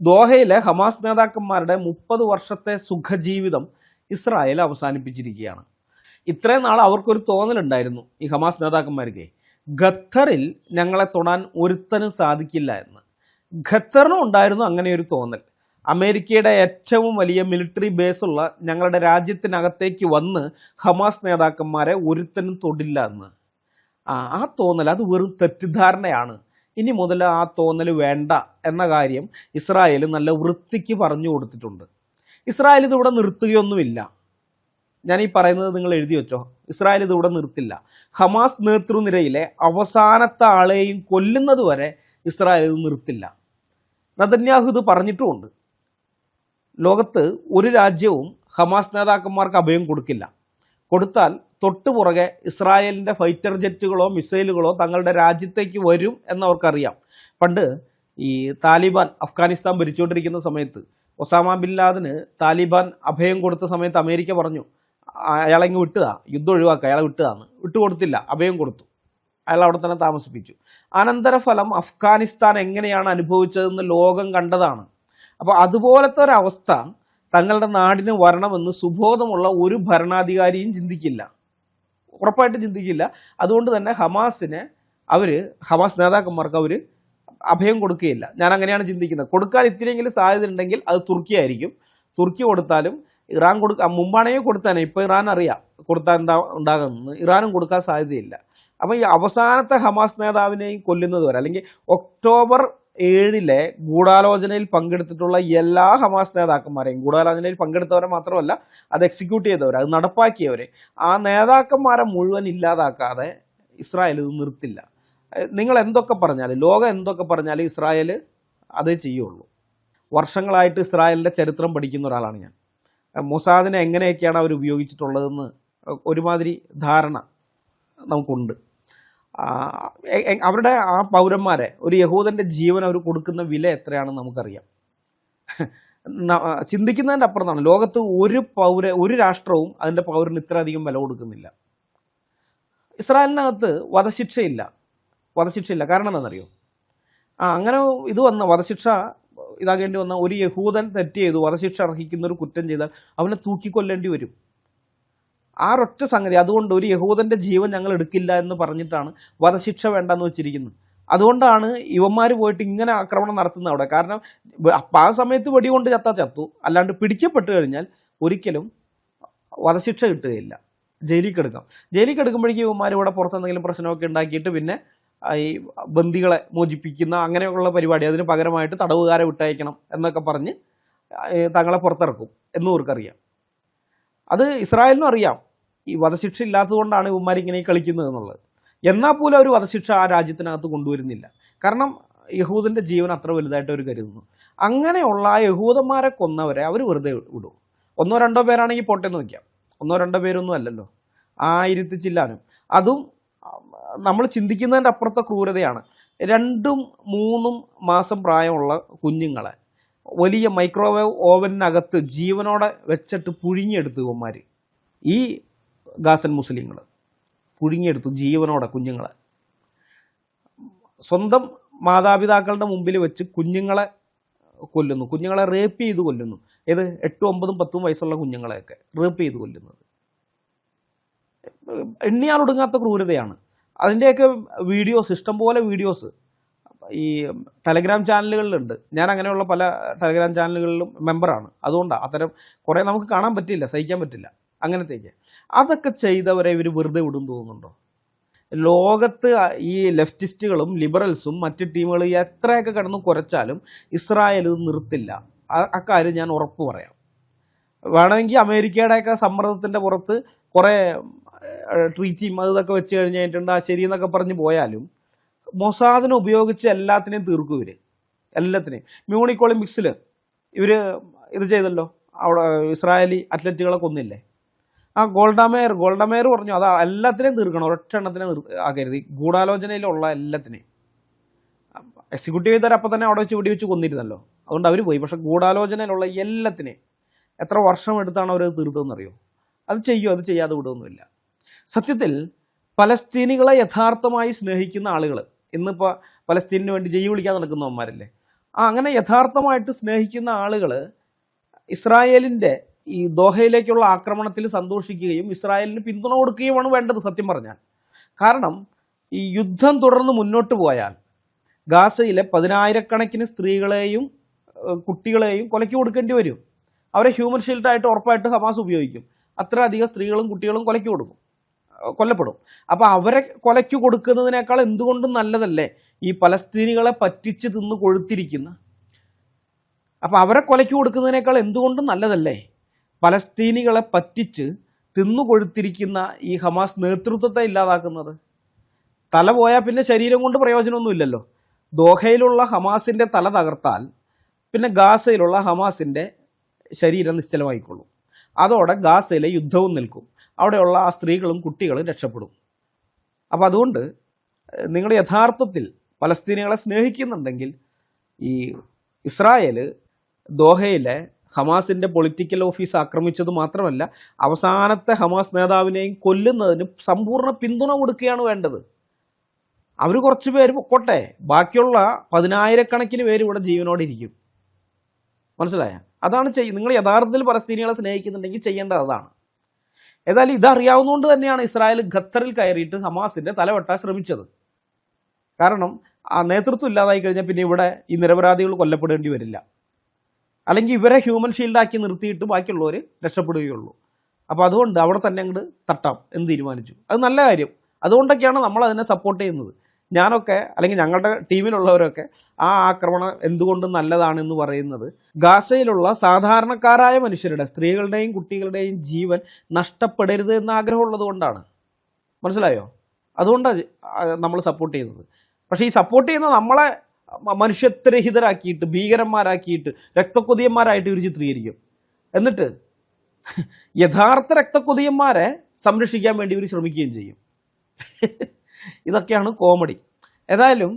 ദോഹയിലെ ഹമാസ് നേതാക്കന്മാരുടെ 30 വർഷത്തെ സുഖജീവിതം ഇസ്രായേൽ അവസാനിപ്പിച്ചിരിക്കുകയാണ്. ഇത്രയും നാൾ അവർക്കൊരു തോന്നലുണ്ടായിരുന്നു, ഈ ഹമാസ് നേതാക്കന്മാർക്ക്, ഖത്തറിൽ ഞങ്ങളെ തൊടാൻ ഒരുത്തനും സാധിക്കില്ല എന്ന്. ഖത്തറിനും ഉണ്ടായിരുന്നു അങ്ങനെ ഒരു തോന്നൽ. അമേരിക്കയുടെ ഏറ്റവും വലിയ മിലിറ്ററി ബേസുള്ള ഞങ്ങളുടെ രാജ്യത്തിനകത്തേക്ക് വന്ന് ഹമാസ് നേതാക്കന്മാരെ ഒരുത്തനും തൊടില്ല എന്ന്. ആ തോന്നൽ അത് വെറും തെറ്റിദ്ധാരണയാണ്. ഇനി മുതൽ ആ തോന്നൽ വേണ്ട എന്ന കാര്യം ഇസ്രായേൽ നല്ല വൃത്തിക്ക് പറഞ്ഞു കൊടുത്തിട്ടുണ്ട്. ഇസ്രായേൽ ഇതിവിടെ നിർത്തുകയൊന്നുമില്ല. ഞാൻ ഈ പറയുന്നത് നിങ്ങൾ എഴുതി വെച്ചോ. ഇസ്രായേൽ ഇതിവിടെ നിർത്തില്ല. ഹമാസ് നേതൃനിരയിലെ അവസാനത്തെ ആളെയും കൊല്ലുന്നത് വരെ ഇസ്രായേൽ ഇത് നിർത്തില്ല. നെതന്യാഹു ഇത് പറഞ്ഞിട്ടുമുണ്ട്. ലോകത്ത് ഒരു രാജ്യവും ഹമാസ് നേതാക്കന്മാർക്ക് അഭയം കൊടുക്കില്ല. കൊടുത്താൽ തൊട്ടുപുറകെ ഇസ്രായേലിൻ്റെ ഫൈറ്റർ ജെറ്റുകളോ മിസൈലുകളോ തങ്ങളുടെ രാജ്യത്തേക്ക് വരും എന്നവർക്കറിയാം. പണ്ട് ഈ താലിബാൻ അഫ്ഗാനിസ്ഥാൻ ഭരിച്ചുകൊണ്ടിരിക്കുന്ന സമയത്ത് ഒസാമ ബിൻ ലാദന് താലിബാൻ അഭയം കൊടുത്ത സമയത്ത് അമേരിക്ക പറഞ്ഞു, അയാളെങ്ങ് വിട്ടുക, യുദ്ധം ഒഴിവാക്കുക, അയാളെ വിട്ടുകയെന്ന്. വിട്ടുകൊടുത്തില്ല, അഭയം കൊടുത്തു. അയാൾ അവിടെ തന്നെ താമസിപ്പിച്ചു. അനന്തരഫലം അഫ്ഗാനിസ്ഥാൻ എങ്ങനെയാണ് അനുഭവിച്ചതെന്ന് ലോകം കണ്ടതാണ്. അപ്പോൾ അതുപോലത്തെ ഒരവസ്ഥ തങ്ങളുടെ നാടിന് വരണമെന്ന് സുബോധമുള്ള ഒരു ഭരണാധികാരിയും ചിന്തിക്കില്ല, ഉറപ്പായിട്ട് ചിന്തിക്കില്ല. അതുകൊണ്ട് തന്നെ ഹമാസ് നേതാക്കന്മാർക്ക് അവർ അഭയം കൊടുക്കുകയില്ല. ഞാൻ അങ്ങനെയാണ് ചിന്തിക്കുന്നത്. കൊടുക്കാൻ ഇത്തിരിയെങ്കിലും സാധ്യത ഉണ്ടെങ്കിൽ അത് തുർക്കി ആയിരിക്കും. തുർക്കി കൊടുത്താലും ഇറാൻ മുമ്പാണെങ്കിൽ കൊടുത്താനേ, ഇപ്പോൾ ഇറാൻ അറിയാം കൊടുത്താൽ എന്താ ഉണ്ടാകുന്നത്. ഇറാനും കൊടുക്കാൻ സാധ്യതയില്ല. അപ്പോൾ ഈ അവസാനത്തെ ഹമാസ് നേതാവിനെയും കൊല്ലുന്നത് വരെ, അല്ലെങ്കിൽ ഒക്ടോബർ 7 ഗൂഢാലോചനയിൽ പങ്കെടുത്തിട്ടുള്ള എല്ലാ ഹമാസ് നേതാക്കന്മാരെയും, ഗൂഢാലോചനയിൽ പങ്കെടുത്തവരെ മാത്രമല്ല അത് എക്സിക്യൂട്ട് ചെയ്തവരെ, അത് നടപ്പാക്കിയവരെ, ആ നേതാക്കന്മാരെ മുഴുവൻ ഇല്ലാതാക്കാതെ ഇസ്രായേൽ ഇത് നിർത്തില്ല. നിങ്ങൾ എന്തൊക്കെ പറഞ്ഞാലും, ലോകം എന്തൊക്കെ പറഞ്ഞാലും ഇസ്രായേൽ അതേ ചെയ്യുള്ളൂ. വർഷങ്ങളായിട്ട് ഇസ്രായേലിൻ്റെ ചരിത്രം പഠിക്കുന്ന ഒരാളാണ് ഞാൻ. മൊസാദിനെ എങ്ങനെയൊക്കെയാണ് അവർ ഉപയോഗിച്ചിട്ടുള്ളതെന്ന് ഒരുമാതിരി ധാരണ നമുക്കുണ്ട്. അവരുടെ ആ പൗരന്മാരെ, ഒരു യഹൂദൻ്റെ ജീവൻ അവർ കൊടുക്കുന്ന വില എത്രയാണെന്ന് നമുക്കറിയാം. ചിന്തിക്കുന്നതിൻ്റെ അപ്പുറത്താണ്. ലോകത്ത് ഒരു രാഷ്ട്രവും അതിൻ്റെ പൗരന് ഇത്രയധികം വില കൊടുക്കുന്നില്ല. ഇസ്രായേലിനകത്ത് വധശിക്ഷയില്ല. കാരണം എന്താണെന്നറിയോ? അങ്ങനെ ഇത് വന്ന വധശിക്ഷ ഇതാകേണ്ടി വന്ന ഒരു യഹൂദൻ തെറ്റ് ചെയ്തു, വധശിക്ഷ അർഹിക്കുന്ന ഒരു കുറ്റം ചെയ്താൽ അവനെ തൂക്കിക്കൊല്ലേണ്ടി വരും. ആ ഒറ്റ സംഗതി. അതുകൊണ്ട് ഒരു യഹൂദൻ്റെ ജീവൻ ഞങ്ങൾ എടുക്കില്ല എന്ന് പറഞ്ഞിട്ടാണ് വധശിക്ഷ വേണ്ടെന്ന് വെച്ചിരിക്കുന്നത്. അതുകൊണ്ടാണ് ഇവന്മാർ പോയിട്ട് ഇങ്ങനെ ആക്രമണം നടത്തുന്നത് അവിടെ. കാരണം ആ സമയത്ത് വെടികൊണ്ട് ചത്തു, അല്ലാണ്ട് പിടിക്കപ്പെട്ട് കഴിഞ്ഞാൽ ഒരിക്കലും വധശിക്ഷ കിട്ടുകയില്ല, ജയിലിൽ കിടക്കുമ്പോഴേക്കും ഇവന്മാർ ഇവിടെ പുറത്തെന്തെങ്കിലും പ്രശ്നമൊക്കെ ഉണ്ടാക്കിയിട്ട് പിന്നെ ഈ ബന്ദികളെ മോചിപ്പിക്കുന്ന അങ്ങനെയുള്ള പരിപാടി, അതിന് പകരമായിട്ട് തടവുകാരെ വിട്ടയക്കണം എന്നൊക്കെ പറഞ്ഞ് തങ്ങളെ പുറത്തിറക്കും എന്നും അവർക്കറിയാം. അത് ഇസ്രായേലിനും അറിയാം, ഈ വധശിക്ഷ ഇല്ലാത്തതുകൊണ്ടാണ് ഇവന്മാർ ഇങ്ങനെ കളിക്കുന്നത് എന്നുള്ളത്. എന്നാൽ പോലും അവർ വധശിക്ഷ ആ രാജ്യത്തിനകത്ത് കൊണ്ടുവരുന്നില്ല. കാരണം യഹൂദൻ്റെ ജീവൻ അത്ര വലുതായിട്ട് അവർ കരുതുന്നു. അങ്ങനെയുള്ള ആ യഹൂദന്മാരെ കൊന്നവരെ അവർ വെറുതെ വിടും. 1-2 പേരാണെങ്കിൽ പോട്ടെന്ന് വയ്ക്കാം. 1-2 പേരൊന്നും അല്ലല്ലോ, 1000 ചില്ലാനും. അതും നമ്മൾ ചിന്തിക്കുന്നതിൻ്റെ അപ്പുറത്തെ ക്രൂരതയാണ്. 2 3 മാസം പ്രായമുള്ള കുഞ്ഞുങ്ങളെ വലിയ മൈക്രോവേവ് ഓവനിനകത്ത് ജീവനോടെ വെച്ചിട്ട് പുഴുങ്ങിയെടുത്തു ഇവന്മാർ. ഈ ഗാസൻ മുസ്ലിങ്ങൾ പുഴുങ്ങിയെടുത്തു ജീവനോടെ കുഞ്ഞുങ്ങളെ. സ്വന്തം മാതാപിതാക്കളുടെ മുമ്പിൽ വെച്ച് കുഞ്ഞുങ്ങളെ കൊല്ലുന്നു, കുഞ്ഞുങ്ങളെ റേപ്പ് ചെയ്ത് കൊല്ലുന്നു. ഏത് 8, 9, 10 വയസ്സുള്ള കുഞ്ഞുങ്ങളെയൊക്കെ റേപ്പ് ചെയ്ത് കൊല്ലുന്നത് എണ്ണിയാലൊടുങ്ങാത്ത ക്രൂരതയാണ്. അതിൻ്റെയൊക്കെ വീഡിയോസ്, ഇഷ്ടംപോലെ വീഡിയോസ് ഈ ടെലഗ്രാം ചാനലുകളിലുണ്ട്. ഞാൻ അങ്ങനെയുള്ള പല ടെലഗ്രാം ചാനലുകളിലും മെമ്പറാണ്. അതുകൊണ്ടാണ് അത്തരം കുറേ നമുക്ക് കാണാൻ പറ്റില്ല, സഹിക്കാൻ പറ്റില്ല അങ്ങനത്തേക്ക്. അതൊക്കെ ചെയ്തവരെ ഇവർ വെറുതെ വിടും തോന്നുന്നുണ്ടോ? ലോകത്ത് ഈ ലെഫ്റ്റിസ്റ്റുകളും ലിബറൽസും മറ്റ് ടീമുകൾ എത്രയൊക്കെ കിടന്ന് കുരച്ചാലും ഇസ്രായേൽ ഇത് നിർത്തില്ല. അക്കാര്യം ഞാൻ ഉറപ്പ് പറയാം. വേണമെങ്കിൽ അമേരിക്കയുടെയൊക്കെ സമ്മർദ്ദത്തിൻ്റെ പുറത്ത് കുറേ ട്രീറ്റിയും ഇതൊക്കെ വെച്ച് കഴിഞ്ഞിട്ടുണ്ട്, ആ ശരിയെന്നൊക്കെ പറഞ്ഞ് പോയാലും മൊസാദിനെ ഉപയോഗിച്ച് എല്ലാത്തിനെയും തീർക്കും ഇവർ, എല്ലാത്തിനെയും. മ്യൂണിക് ഒളിമ്പിക്സിൽ ഇവർ ഇത് ചെയ്തല്ലോ, അവിടെ ഇസ്രായേലി അത്ലറ്റുകളെ കൊന്നില്ലേ. ആ ഗോൾഡമേർ പറഞ്ഞു അത് എല്ലാത്തിനെയും തീർക്കണം, ഒരൊറ്റ എണ്ണത്തിനെ ആക്കരുത്. ഗൂഢാലോചനയിലുള്ള എല്ലാത്തിനെയും എക്സിക്യൂട്ടീവ് ചെയ്താൽ അപ്പം തന്നെ അവിടെ വെച്ച് വെടിവെച്ച് കൊന്നിരുന്നല്ലോ, അതുകൊണ്ട് അവർ പോയി. പക്ഷേ ഗൂഢാലോചനയിലുള്ള എല്ലാത്തിനെയും എത്ര വർഷം എടുത്താണ് അവർ തീർത്തതെന്നറിയോ? അത് ചെയ്യും, അത് ചെയ്യാതെ വിടുകയൊന്നുമില്ല. സത്യത്തിൽ പലസ്തീനികളെ യഥാർത്ഥമായി സ്നേഹിക്കുന്ന ആളുകൾ, ഇന്നിപ്പോൾ പലസ്തീനിന് വേണ്ടി ജയ് വിളിക്കാൻ നടക്കുന്നവന്മാരല്ലേ, അങ്ങനെ യഥാർത്ഥമായിട്ട് സ്നേഹിക്കുന്ന ആളുകൾ ഇസ്രായേലിൻ്റെ ഈ ദോഹയിലേക്കുള്ള ആക്രമണത്തിൽ സന്തോഷിക്കുകയും ഇസ്രായേലിന് പിന്തുണ കൊടുക്കുകയുമാണ് വേണ്ടത് സത്യം പറഞ്ഞാൽ. കാരണം ഈ യുദ്ധം തുടർന്ന് മുന്നോട്ട് പോയാൽ ഗാസയിലെ 10,000-കണക്കിന് സ്ത്രീകളെയും കുട്ടികളെയും കൊലയ്ക്ക് കൊടുക്കേണ്ടി വരും. അവരെ ഹ്യൂമൻ ഷീൽഡായിട്ട് ഉറപ്പായിട്ട് ഹമാസ് ഉപയോഗിക്കും. അത്ര അധികം സ്ത്രീകളും കുട്ടികളും കൊല്ലപ്പെടും. അപ്പോൾ അവരെ കൊലയ്ക്ക് കൊടുക്കുന്നതിനേക്കാൾ എന്തുകൊണ്ടും നല്ലതല്ലേ ഈ പലസ്തീനികളെ പറ്റിച്ച് തിന്ന് കൊഴുത്തിരിക്കുന്ന, അപ്പോൾ അവരെ കൊലയ്ക്ക് കൊടുക്കുന്നതിനേക്കാൾ എന്തുകൊണ്ടും നല്ലതല്ലേ പലസ്തീനികളെ പറ്റിച്ച് തിന്നുകൊഴുത്തിരിക്കുന്ന ഈ ഹമാസ് നേതൃത്വത്തെ ഇല്ലാതാക്കുന്നത്? തല പോയാൽ പിന്നെ ശരീരം കൊണ്ട് പ്രയോജനമൊന്നുമില്ലല്ലോ. ദോഹയിലുള്ള ഹമാസിൻ്റെ തല തകർത്താൽ പിന്നെ ഗാസയിലുള്ള ഹമാസിൻ്റെ ശരീരം നിശ്ചലമായിക്കൊള്ളും. അതോടെ ഗാസയിലെ യുദ്ധവും നിൽക്കും, അവിടെയുള്ള ആ സ്ത്രീകളും കുട്ടികളും രക്ഷപ്പെടും. അപ്പോൾ അതുകൊണ്ട് നിങ്ങൾ യഥാർത്ഥത്തിൽ പലസ്തീനികളെ സ്നേഹിക്കുന്നുണ്ടെങ്കിൽ ഈ ഇസ്രായേൽ ദോഹയിലെ ഹമാസിൻ്റെ പൊളിറ്റിക്കൽ ഓഫീസ് ആക്രമിച്ചത് മാത്രമല്ല, അവസാനത്തെ ഹമാസ് നേതാവിനെയും കൊല്ലുന്നതിന് സമ്പൂർണ്ണ പിന്തുണ കൊടുക്കുകയാണ് വേണ്ടത്. അവർ കുറച്ച് പേര് പൊക്കോട്ടെ, ബാക്കിയുള്ള 10,000-കണക്കിന് പേര് ഇവിടെ ജീവനോടെ ഇരിക്കും. മനസ്സിലായ? അതാണ് നിങ്ങൾ യഥാർത്ഥത്തിൽ പലസ്തീനികളെ സ്നേഹിക്കുന്നുണ്ടെങ്കിൽ ചെയ്യേണ്ടത് അതാണ്. ഏതായാലും ഇതറിയാവുന്നതുകൊണ്ട് തന്നെയാണ് ഇസ്രായേൽ ഖത്തറിൽ കയറിയിട്ട് ഹമാസിൻ്റെ തലവെട്ടാൻ ശ്രമിച്ചത്. കാരണം ആ നേതൃത്വം ഇല്ലാതായി കഴിഞ്ഞാൽ പിന്നെ ഇവിടെ ഈ നിരപരാധികൾ കൊല്ലപ്പെടേണ്ടി വരില്ല. അല്ലെങ്കിൽ ഇവരെ ഹ്യൂമൻ ഷീൽഡാക്കി നിർത്തിയിട്ട് ബാക്കിയുള്ളവർ രക്ഷപ്പെടുകയുള്ളൂ. അപ്പോൾ അതുകൊണ്ട് അവിടെ തന്നെ അങ്ങോട്ട് തട്ടാം എന്ന് തീരുമാനിച്ചു. അത് നല്ല കാര്യം. അതുകൊണ്ടൊക്കെയാണ് നമ്മൾ അതിനെ സപ്പോർട്ട് ചെയ്യുന്നത്. ഞാനൊക്കെ അല്ലെങ്കിൽ ഞങ്ങളുടെ ടീമിലുള്ളവരൊക്കെ ആ ആക്രമണം എന്തുകൊണ്ട് നല്ലതാണെന്ന് പറയുന്നത് ഗാസയിലുള്ള സാധാരണക്കാരായ മനുഷ്യരുടെ, സ്ത്രീകളുടെയും കുട്ടികളുടെയും ജീവൻ നഷ്ടപ്പെടരുത് എന്ന ആഗ്രഹമുള്ളത് കൊണ്ടാണ്. മനസ്സിലായോ? അതുകൊണ്ടാണ് നമ്മൾ സപ്പോർട്ട് ചെയ്യുന്നത്. പക്ഷേ ഈ സപ്പോർട്ട് ചെയ്യുന്ന നമ്മളെ മനുഷ്യത്വരഹിതരാക്കിയിട്ട്, ഭീകരന്മാരാക്കിയിട്ട്, രക്തക്കൊതിയന്മാരായിട്ട് ഇവർ ചിത്രീകരിക്കും. എന്നിട്ട് യഥാർത്ഥ രക്തക്കൊതിയന്മാരെ സംരക്ഷിക്കാൻ വേണ്ടി ഇവർ ശ്രമിക്കുകയും ചെയ്യും. ഇതൊക്കെയാണ് കോമഡി. ഏതായാലും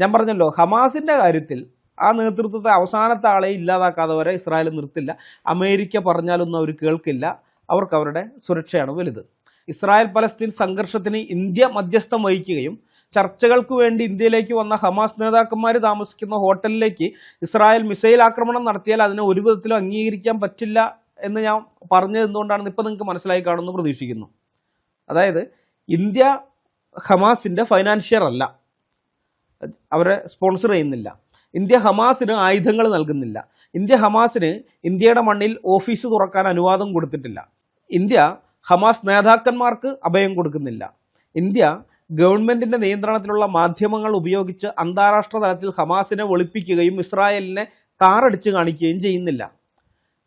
ഞാൻ പറഞ്ഞല്ലോ, ഹമാസിൻ്റെ കാര്യത്തിൽ ആ നേതൃത്വത്തെ അവസാനത്തെ ആളെ ഇല്ലാതാക്കാതെ വരെ ഇസ്രായേൽ നിർത്തില്ല. അമേരിക്ക പറഞ്ഞാലൊന്നും അവർ കേൾക്കില്ല. അവർക്ക് അവരുടെ സുരക്ഷയാണ് വലുത്. ഇസ്രായേൽ പലസ്തീൻ സംഘർഷത്തിന് ഇന്ത്യ മധ്യസ്ഥം വഹിക്കുകയും ചർച്ചകൾക്ക് വേണ്ടി ഇന്ത്യയിലേക്ക് വന്ന ഹമാസ് നേതാക്കന്മാർ താമസിക്കുന്ന ഹോട്ടലിലേക്ക് ഇസ്രായേൽ മിസൈൽ ആക്രമണം നടത്തിയാൽ അതിനെ ഒരു വിധത്തിലും അംഗീകരിക്കാൻ പറ്റില്ല എന്ന് ഞാൻ പറഞ്ഞത് എന്തുകൊണ്ടാണെന്ന് ഇപ്പോൾ നിങ്ങൾക്ക് മനസ്സിലായി കാണുമെന്ന് പ്രതീക്ഷിക്കുന്നു. അതായത് ഇന്ത്യ ഹമാസിൻ്റെ ഫൈനാൻഷ്യർ അല്ല, അവരെ സ്പോൺസർ ചെയ്യുന്നില്ല. ഇന്ത്യ ഹമാസിന് ആയുധങ്ങൾ നൽകുന്നില്ല. ഇന്ത്യ ഹമാസിന് ഇന്ത്യയുടെ മണ്ണിൽ ഓഫീസ് തുറക്കാൻ അനുവാദം കൊടുത്തിട്ടില്ല. ഇന്ത്യ ഹമാസ് നേതാക്കന്മാർക്ക് അഭയം കൊടുക്കുന്നില്ല. ഇന്ത്യ ഗവൺമെൻറ്റിൻ്റെ നിയന്ത്രണത്തിലുള്ള മാധ്യമങ്ങൾ ഉപയോഗിച്ച് അന്താരാഷ്ട്ര തലത്തിൽ ഹമാസിനെ വെളുപ്പിക്കുകയും ഇസ്രായേലിനെ താറടിച്ച് കാണിക്കുകയും ചെയ്യുന്നില്ല.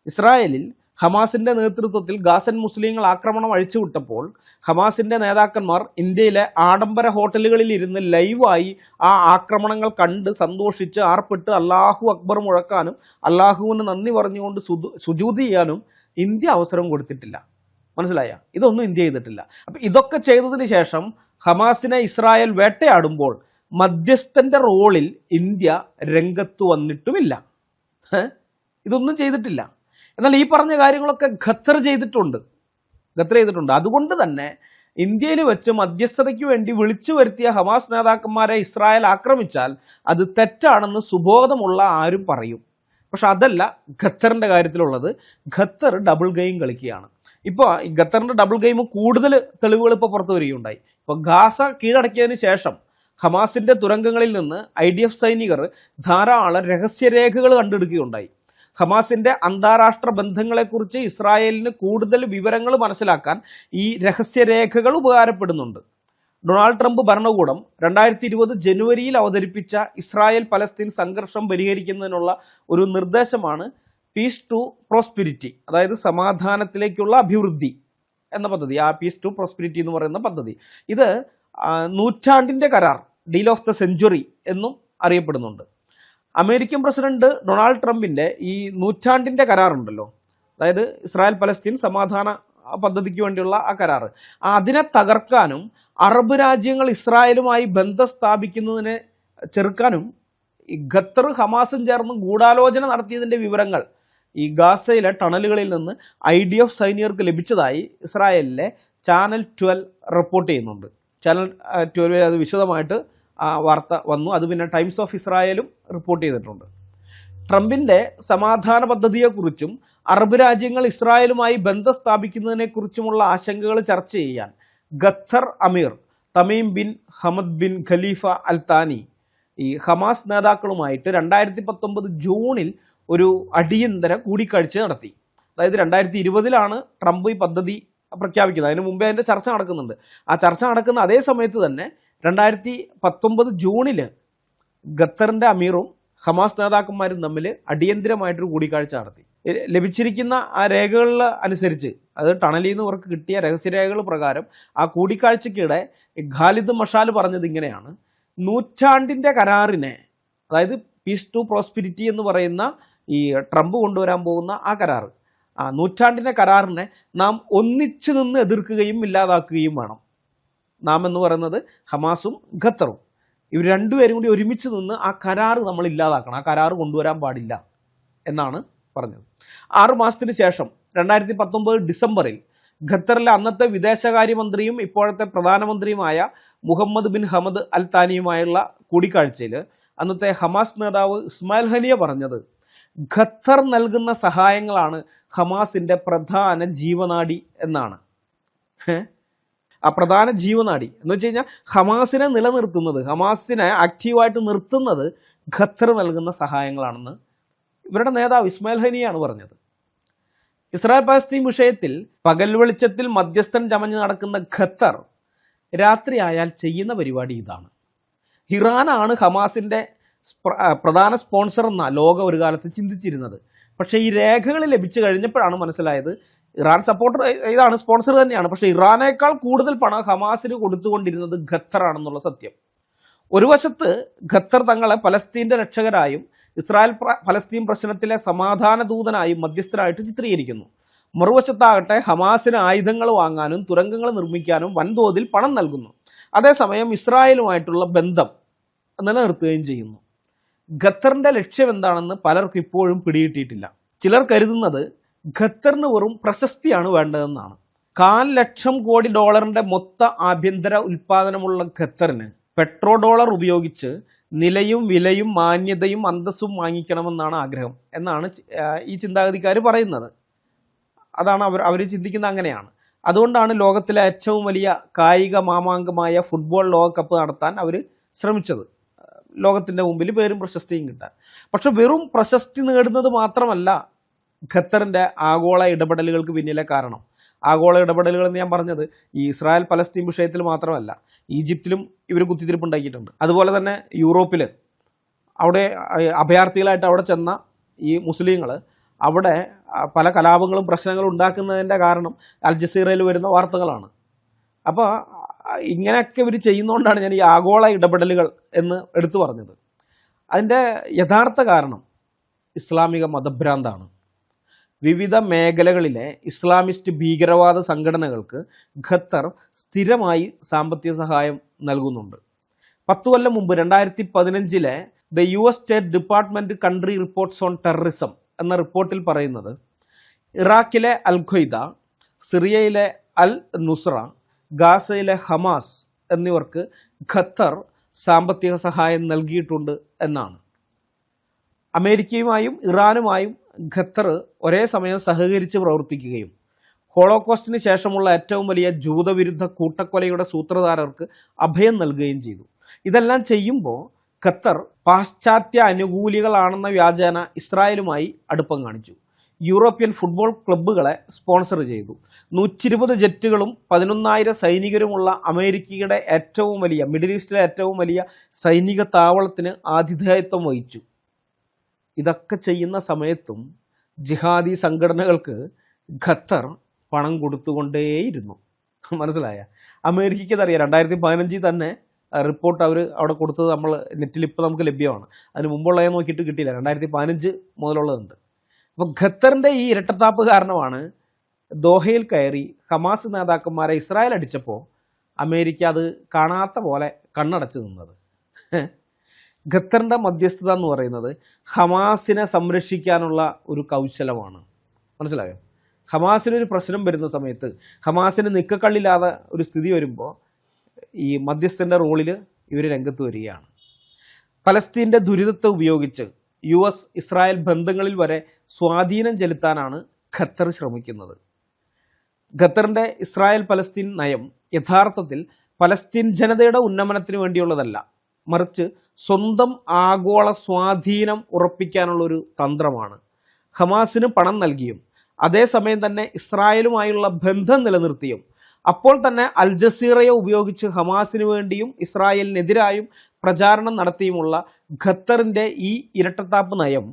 ഇസ്രായേലിൽ ഹമാസിൻ്റെ നേതൃത്വത്തിൽ ഗാസൻ മുസ്ലിങ്ങൾ ആക്രമണം അഴിച്ചുവിട്ടപ്പോൾ ഹമാസിൻ്റെ നേതാക്കന്മാർ ഇന്ത്യയിലെ ആഡംബര ഹോട്ടലുകളിൽ ഇരുന്ന് ലൈവായി ആ ആക്രമണങ്ങൾ കണ്ട് സന്തോഷിച്ച് ആർപ്പിട്ട് അല്ലാഹു അക്ബർ മുഴക്കാനും അല്ലാഹുവിന് നന്ദി പറഞ്ഞുകൊണ്ട് സുജൂദ് ചെയ്യാനും ഇന്ത്യ അവസരം കൊടുത്തിട്ടില്ല. മനസ്സിലായ? ഇതൊന്നും ഇന്ത്യ ചെയ്തിട്ടില്ല. അപ്പം ഇതൊക്കെ ചെയ്തതിന് ശേഷം ഹമാസിനെ ഇസ്രായേൽ വേട്ടയാടുമ്പോൾ മധ്യസ്ഥൻ്റെ റോളിൽ ഇന്ത്യ രംഗത്ത് വന്നിട്ടുമില്ല. ഇതൊന്നും ചെയ്തിട്ടില്ല. എന്നാൽ ഈ പറഞ്ഞ കാര്യങ്ങളൊക്കെ ഖത്തർ ചെയ്തിട്ടുണ്ട്. അതുകൊണ്ട് തന്നെ ഇന്ത്യയിൽ വെച്ച് മധ്യസ്ഥതയ്ക്ക് വേണ്ടി വിളിച്ചു വരുത്തിയ ഹമാസ് നേതാക്കന്മാരെ ഇസ്രായേൽ ആക്രമിച്ചാൽ അത് തെറ്റാണെന്ന് സുബോധമുള്ള ആരും പറയും. പക്ഷെ അതല്ല ഖത്തറിൻ്റെ കാര്യത്തിലുള്ളത്. ഖത്തർ ഡബിൾ ഗെയിം കളിക്കുകയാണ്. ഇപ്പോൾ ഈ ഖത്തറിൻ്റെ ഡബിൾ ഗെയിം കൂടുതൽ തെളിവുകൾ ഇപ്പോൾ പുറത്തു വരികയുണ്ടായി. ഇപ്പോൾ ഗാസ കീഴടക്കിയതിന് ശേഷം ഹമാസിൻ്റെ തുരങ്കങ്ങളിൽ നിന്ന് IDF സൈനികർ ധാരാളം രഹസ്യരേഖകൾ കണ്ടെടുക്കുകയുണ്ടായി. ഹമാസിൻ്റെ അന്താരാഷ്ട്ര ബന്ധങ്ങളെക്കുറിച്ച് ഇസ്രായേലിന് കൂടുതൽ വിവരങ്ങൾ മനസ്സിലാക്കാൻ ഈ രഹസ്യരേഖകൾ ഉപകാരപ്പെടുന്നുണ്ട്. ഡൊണാൾഡ് ട്രംപ് ഭരണകൂടം 2020 ജനുവരിയിൽ അവതരിപ്പിച്ച ഇസ്രായേൽ പലസ്തീൻ സംഘർഷം പരിഹരിക്കുന്നതിനുള്ള ഒരു നിർദ്ദേശമാണ് പീസ് ടു പ്രോസ്പിരിറ്റി, അതായത് സമാധാനത്തിലേക്കുള്ള അഭിവൃദ്ധി എന്ന പദ്ധതി. ആ പീസ് ടു പ്രോസ്പിരിറ്റി എന്ന് പറയുന്ന പദ്ധതി ഇത് നൂറ്റാണ്ടിൻ്റെ കരാർ, ഡീൽ ഓഫ് ദ സെഞ്ചുറി എന്നും അറിയപ്പെടുന്നുണ്ട്. അമേരിക്കൻ പ്രസിഡന്റ് ഡൊണാൾഡ് ട്രംപിൻ്റെ ഈ നൂറ്റാണ്ടിൻ്റെ കരാറുണ്ടല്ലോ, അതായത് ഇസ്രായേൽ പലസ്തീൻ സമാധാന പദ്ധതിക്ക് വേണ്ടിയുള്ള ആ കരാറ്, അതിനെ തകർക്കാനും അറബ് രാജ്യങ്ങൾ ഇസ്രായേലുമായി ബന്ധം സ്ഥാപിക്കുന്നതിനെ ചെറുക്കാനും ഈ ഖത്തർ ഹമാസും ചേർന്ന് ഗൂഢാലോചന നടത്തിയതിൻ്റെ വിവരങ്ങൾ ഈ ഗാസയിലെ ടണലുകളിൽ നിന്ന് IDF സൈനികർക്ക് ലഭിച്ചതായി ഇസ്രായേലിലെ ചാനൽ 12 റിപ്പോർട്ട് ചെയ്യുന്നുണ്ട്. ചാനൽ 12 അത് വിശദമായിട്ട് വാർത്ത വന്നു. അത് പിന്നെ ടൈംസ് ഓഫ് ഇസ്രായേലും റിപ്പോർട്ട് ചെയ്തിട്ടുണ്ട്. ട്രംപിൻ്റെ സമാധാന പദ്ധതിയെക്കുറിച്ചും അറബ് രാജ്യങ്ങൾ ഇസ്രായേലുമായി ബന്ധം സ്ഥാപിക്കുന്നതിനെക്കുറിച്ചുമുള്ള ആശങ്കകൾ ചർച്ച ചെയ്യാൻ ഖത്തർ അമീർ Tamim bin Hamad bin Khalifa Al Thani ഈ ഹമാസ് നേതാക്കളുമായിട്ട് 2019 ജൂണിൽ ഒരു അടിയന്തര കൂടിക്കാഴ്ച നടത്തി. അതായത് 2020 ട്രംപ് ഈ പദ്ധതി പ്രഖ്യാപിക്കുന്നത്. അതിന് മുമ്പേ അതിൻ്റെ ചർച്ച നടക്കുന്നുണ്ട്. ആ ചർച്ച നടക്കുന്ന അതേ സമയത്ത് തന്നെ 2019 ജൂണിൽ ഖത്തറിൻ്റെ അമീറും ഹമാസ് നേതാക്കന്മാരും തമ്മിൽ അടിയന്തരമായിട്ടൊരു കൂടിക്കാഴ്ച നടത്തി. ലഭിച്ചിരിക്കുന്ന ആ രേഖകളിൽ അനുസരിച്ച്, അത് ടണലിൽ നിന്ന് ഇവർക്ക് കിട്ടിയ രഹസ്യരേഖകൾ പ്രകാരം ആ കൂടിക്കാഴ്ചയ്ക്കിടെ ഖാലിദ് മഷാൽ പറഞ്ഞത് ഇങ്ങനെയാണ്: നൂറ്റാണ്ടിൻ്റെ കരാറിനെ, അതായത് പീസ് ടു പ്രോസ്പിരിറ്റി എന്ന് പറയുന്ന ഈ ട്രംപ് കൊണ്ടുവരാൻ പോകുന്ന ആ കരാർ, ആ നൂറ്റാണ്ടിൻ്റെ കരാറിനെ നാം ഒന്നിച്ചു നിന്ന് എതിർക്കുകയും ഇല്ലാതാക്കുകയും വേണം. നാം എന്ന് പറയുന്നത് ഹമാസും ഖത്തറും, ഇവർ രണ്ടുപേരും കൂടി ഒരുമിച്ച് നിന്ന് ആ കരാർ നമ്മൾ ഇല്ലാതാക്കണം, ആ കരാർ കൊണ്ടുവരാൻ പാടില്ല എന്നാണ് പറഞ്ഞത്. 6 മാസത്തിന് ശേഷം 2019 ഡിസംബറിൽ ഖത്തറിലെ അന്നത്തെ വിദേശകാര്യമന്ത്രിയും ഇപ്പോഴത്തെ പ്രധാനമന്ത്രിയുമായ മുഹമ്മദ് ബിൻ ഹമദ് അൽ താനിയുമായുള്ള കൂടിക്കാഴ്ചയിൽ അന്നത്തെ ഹമാസ് നേതാവ് ഇസ്മായിൽ ഹനിയ പറഞ്ഞത് ഖത്തർ നൽകുന്ന സഹായങ്ങളാണ് ഹമാസിൻ്റെ പ്രധാന ജീവനാഡി എന്നാണ്. ആ പ്രധാന ജീവനാഡി എന്ന് വെച്ച് കഴിഞ്ഞാൽ ഹമാസിനെ നിലനിർത്തുന്നത്, ഹമാസിനെ ആക്റ്റീവായിട്ട് നിർത്തുന്നത് ഖത്തർ നൽകുന്ന സഹായങ്ങളാണെന്ന് ഇവരുടെ നേതാവ് ഇസ്മായിൽ ഹനിയാണ് പറഞ്ഞത്. ഇസ്രായേൽ പലസ്തീൻ വിഷയത്തിൽ പകൽ വെളിച്ചത്തിൽ മധ്യസ്ഥൻ ചമഞ്ഞ് നടക്കുന്ന ഖത്തർ രാത്രി ആയാൽ ചെയ്യുന്ന പരിപാടി ഇതാണ്. ഇറാനാണ് ഹമാസിൻ്റെ പ്രധാന സ്പോൺസർ എന്ന ലോകം ഒരു കാലത്ത് ചിന്തിച്ചിരുന്നത്. പക്ഷേ ഈ രേഖകൾ ലഭിച്ചു കഴിഞ്ഞപ്പോഴാണ് മനസ്സിലായത് ഇറാൻ സപ്പോർട്ടർ ഇതാണ്, സ്പോൺസർ തന്നെയാണ്. പക്ഷേ ഇറാനേക്കാൾ കൂടുതൽ പണം ഹമാസിന് കൊടുത്തുകൊണ്ടിരുന്നത് ഖത്തറാണെന്നുള്ള സത്യം. ഒരു വശത്ത് ഖത്തർ തങ്ങളെ പലസ്തീൻ്റെ രക്ഷകരായും ഇസ്രായേൽ പലസ്തീൻ പ്രശ്നത്തിലെ സമാധാന ദൂതനായും മധ്യസ്ഥരായിട്ട് ചിത്രീകരിക്കുന്നു. മറുവശത്താകട്ടെ ഹമാസിന് ആയുധങ്ങൾ വാങ്ങാനും തുരങ്കങ്ങൾ നിർമ്മിക്കാനും വൻതോതിൽ പണം നൽകുന്നു. അതേസമയം ഇസ്രായേലുമായിട്ടുള്ള ബന്ധം നിലനിർത്തുകയും ചെയ്യുന്നു. ഖത്തറിൻ്റെ ലക്ഷ്യം എന്താണെന്ന് പലർക്കും ഇപ്പോഴും പിടികിട്ടിയിട്ടില്ല. ചിലർ കരുതുന്നത് ഖത്തറിന് വെറും പ്രശസ്തിയാണ് വേണ്ടതെന്നാണ്. $1,000,000 കോടി മൊത്ത ആഭ്യന്തര ഉൽപ്പാദനമുള്ള ഖത്തറിന് പെട്രോ ഡോളർ ഉപയോഗിച്ച് നിലയും വിലയും മാന്യതയും അന്തസ്സും വാങ്ങിക്കണമെന്നാണ് ആഗ്രഹം എന്നാണ് ഈ ചിന്താഗതിക്കാർ പറയുന്നത്. അതാണ് അവർ ചിന്തിക്കുന്നത്, അങ്ങനെയാണ്. അതുകൊണ്ടാണ് ലോകത്തിലെ ഏറ്റവും വലിയ കായിക മാമാങ്കമായ ഫുട്ബോൾ ലോകകപ്പ് നടത്താൻ അവർ ശ്രമിച്ചത്, ലോകത്തിൻ്റെ മുമ്പിൽ പേരും പ്രശസ്തിയും കിട്ടാൻ. പക്ഷെ വെറും പ്രശസ്തി നേടുന്നത് മാത്രമല്ല ഖത്തറിൻ്റെ ആഗോള ഇടപെടലുകൾക്ക് പിന്നിലെ കാരണം. ആഗോള ഇടപെടലുകൾ എന്ന് ഞാൻ പറഞ്ഞത് ഈ ഇസ്രായേൽ പലസ്തീൻ വിഷയത്തിൽ മാത്രമല്ല, ഈജിപ്തിലും ഇവർ കുത്തിത്തിരിപ്പുണ്ടാക്കിയിട്ടുണ്ട്. അതുപോലെ തന്നെ യൂറോപ്പിൽ അവിടെ അഭയാർത്ഥികളായിട്ട് അവിടെ ചെന്ന ഈ മുസ്ലിങ്ങൾ അവിടെ പല കലാപങ്ങളും പ്രശ്നങ്ങളും ഉണ്ടാക്കുന്നതിൻ്റെ കാരണം അൽ ജസീറയിൽ വരുന്ന വാർത്തകളാണ്. അപ്പോൾ ഇങ്ങനെയൊക്കെ ഇവർ ചെയ്യുന്നതുകൊണ്ടാണ് ഞാൻ ഈ ആഗോള ഇടപെടലുകൾ എന്ന് എടുത്തു പറഞ്ഞത്. അതിൻ്റെ യഥാർത്ഥ കാരണം ഇസ്ലാമിക മതഭ്രാന്താണ്. വിവിധ മേഖലകളിലെ ഇസ്ലാമിസ്റ്റ് ഭീകരവാദ സംഘടനകൾക്ക് ഖത്തർ സ്ഥിരമായി സാമ്പത്തിക സഹായം നൽകുന്നുണ്ട്. 10 കൊല്ലം മുമ്പ് 2015 the US state department country reports on terrorism എന്ന റിപ്പോർട്ടിൽ പറയുന്നത് ഇറാഖിലെ അൽ ഖ്വയ്ദ, സിറിയയിലെ അൽ നുസ്ര, ഗാസയിലെ ഹമാസ് എന്നിവർക്ക് ഖത്തർ സാമ്പത്തിക സഹായം നൽകിയിട്ടുണ്ട് എന്നാണ്. അമേരിക്കയുമായും ഇറാനുമായും ഖത്തർ ഒരേ സമയം സഹകരിച്ച് പ്രവർത്തിക്കുകയും ഹോളോകോസ്റ്റിന് ശേഷമുള്ള ഏറ്റവും വലിയ ജൂതവിരുദ്ധ കൂട്ടക്കൊലയുടെ സൂത്രധാരർക്ക് അഭയം നൽകുകയും ചെയ്തു. ഇതെല്ലാം ചെയ്യുമ്പോൾ ഖത്തർ പാശ്ചാത്യ അനുകൂലികളാണെന്ന വ്യാജേന ഇസ്രായേലുമായി അടുപ്പം കാണിച്ചു. യൂറോപ്യൻ ഫുട്ബോൾ ക്ലബ്ബുകളെ സ്പോൺസർ ചെയ്തു. 120 ജെറ്റുകളും 11,000 സൈനികരുമുള്ള അമേരിക്കയുടെ ഏറ്റവും വലിയ, മിഡിൽ ഈസ്റ്റിലെ ഏറ്റവും വലിയ സൈനിക താവളത്തിന് ആതിഥേയത്വം വഹിച്ചു. ഇതൊക്കെ ചെയ്യുന്ന സമയത്തും ജിഹാദി സംഘടനകൾക്ക് ഖത്തർ പണം കൊടുത്തുകൊണ്ടേയിരുന്നു. മനസ്സിലായ? അമേരിക്കയ്ക്ക് അറിയാം. 2015 തന്നെ റിപ്പോർട്ട് അവർ അവിടെ കൊടുത്തത് നമ്മൾ നെറ്റിൽ ഇപ്പോൾ നമുക്ക് ലഭ്യമാണ്. അതിന് മുമ്പുള്ളതെ നോക്കിയിട്ട് കിട്ടിയില്ല. 2015 മുതലുള്ളതുണ്ട്. അപ്പോൾ ഖത്തറിൻ്റെ ഈ ഇരട്ടത്താപ്പ് കാരണമാണ് ദോഹയിൽ കയറി ഹമാസ് നേതാക്കന്മാരെ ഇസ്രായേൽ അടിച്ചപ്പോൾ അമേരിക്ക അത് കാണാത്ത പോലെ കണ്ണടച്ച് നിന്നത്. ഖത്തറിൻ്റെ മധ്യസ്ഥത എന്ന് പറയുന്നത് ഹമാസിനെ സംരക്ഷിക്കാനുള്ള ഒരു കൗശലമാണ്. മനസ്സിലായോ? ഹമാസിനൊരു പ്രശ്നം വരുന്ന സമയത്ത്, ഹമാസിന് നിക്കക്കള്ളില്ലാതെ ഒരു സ്ഥിതി വരുമ്പോൾ ഈ മധ്യസ്ഥൻ്റെ റോളിൽ ഇവർ രംഗത്ത് വരികയാണ്. പലസ്തീൻ്റെ ദുരിതത്തെ ഉപയോഗിച്ച് US ഇസ്രായേൽ ബന്ധങ്ങളിൽ വരെ സ്വാധീനം ചെലുത്താനാണ് ഖത്തർ ശ്രമിക്കുന്നത്. ഖത്തറിൻ്റെ ഇസ്രായേൽ പലസ്തീൻ നയം യഥാർത്ഥത്തിൽ പലസ്തീൻ ജനതയുടെ ഉന്നമനത്തിന് വേണ്ടിയുള്ളതല്ല, മറിച്ച് സ്വന്തം ആഗോള സ്വാധീനം ഉറപ്പിക്കാനുള്ളൊരു തന്ത്രമാണ്. ഹമാസിന് പണം നൽകിയും അതേസമയം തന്നെ ഇസ്രായേലുമായുള്ള ബന്ധം നിലനിർത്തിയും അപ്പോൾ തന്നെ അൽ ജസീറയെ ഉപയോഗിച്ച് ഹമാസിന് വേണ്ടിയും ഇസ്രായേലിനെതിരായും പ്രചാരണം നടത്തിയുമുള്ള ഖത്തറിൻ്റെ ഈ ഇരട്ടത്താപ്പ് നയം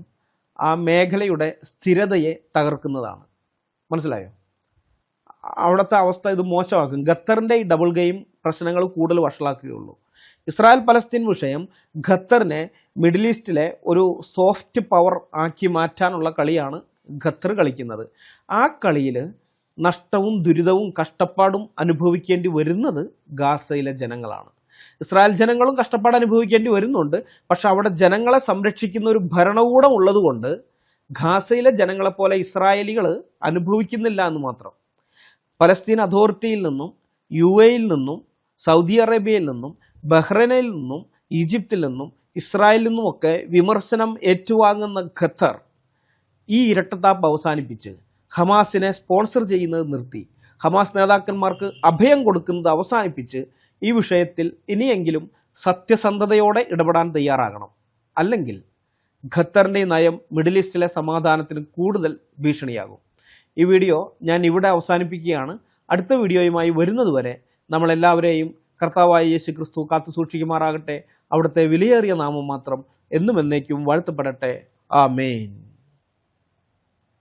ആ മേഖലയുടെ സ്ഥിരതയെ തകർക്കുന്നതാണ്. മനസ്സിലായോ? അവിടുത്തെ അവസ്ഥ ഇത് മോശമാക്കും. ഖത്തറിൻ്റെ ഈ ഡബിൾ ഗെയിം പ്രശ്നങ്ങൾ കൂടുതൽ വഷളാക്കുകയുള്ളൂ. ഇസ്രായേൽ പലസ്തീൻ വിഷയം ഖത്തറിനെ മിഡിൽ ഈസ്റ്റിലെ ഒരു സോഫ്റ്റ് പവർ ആക്കി മാറ്റാനുള്ള കളിയാണ് ഖത്തർ കളിക്കുന്നത്. ആ കളിയിൽ നഷ്ടവും ദുരിതവും കഷ്ടപ്പാടും അനുഭവിക്കേണ്ടി വരുന്നത് ഗാസയിലെ ജനങ്ങളാണ്. ഇസ്രായേൽ ജനങ്ങളും കഷ്ടപ്പാട് അനുഭവിക്കേണ്ടി വരുന്നുണ്ട്. പക്ഷെ അവിടെ ജനങ്ങളെ സംരക്ഷിക്കുന്ന ഒരു ഭരണകൂടം ഉള്ളതുകൊണ്ട് ഗാസയിലെ ജനങ്ങളെപ്പോലെ ഇസ്രായേലികൾ അനുഭവിക്കുന്നില്ല എന്ന് മാത്രം. പലസ്തീൻ അതോറിറ്റിയിൽ നിന്നും UAE-യിൽ നിന്നും സൗദി അറേബ്യയിൽ നിന്നും ബഹ്റൈനിൽ നിന്നും ഈജിപ്തിൽ നിന്നും ഇസ്രായേലിൽ നിന്നുമൊക്കെ വിമർശനം ഏറ്റുവാങ്ങുന്ന ഖത്തർ ഈ ഇരട്ടത്താപ്പ് അവസാനിപ്പിച്ച് ഹമാസിനെ സ്പോൺസർ ചെയ്യുന്നത് നിർത്തി ഹമാസ് നേതാക്കന്മാർക്ക് അഭയം കൊടുക്കുന്നത് അവസാനിപ്പിച്ച് ഈ വിഷയത്തിൽ ഇനിയെങ്കിലും സത്യസന്ധതയോടെ ഇടപെടാൻ തയ്യാറാകണം. അല്ലെങ്കിൽ ഖത്തറിൻ്റെ നയം മിഡിൽ ഈസ്റ്റിലെ സമാധാനത്തിന് കൂടുതൽ ഭീഷണിയാകും. ഈ വീഡിയോ ഞാൻ ഇവിടെ അവസാനിപ്പിക്കുകയാണ്. അടുത്ത വീഡിയോയുമായി വരുന്നതുവരെ നമ്മളെല്ലാവരെയും കർത്താവായ യേശു ക്രിസ്തു കാത്തു സൂക്ഷിക്കുമാറാകട്ടെ. അവിടുത്തെ വിലയേറിയ നാമം മാത്രം എന്നും എന്നേക്കും വാഴ്ത്തപ്പെടട്ടെ. ആമേൻ.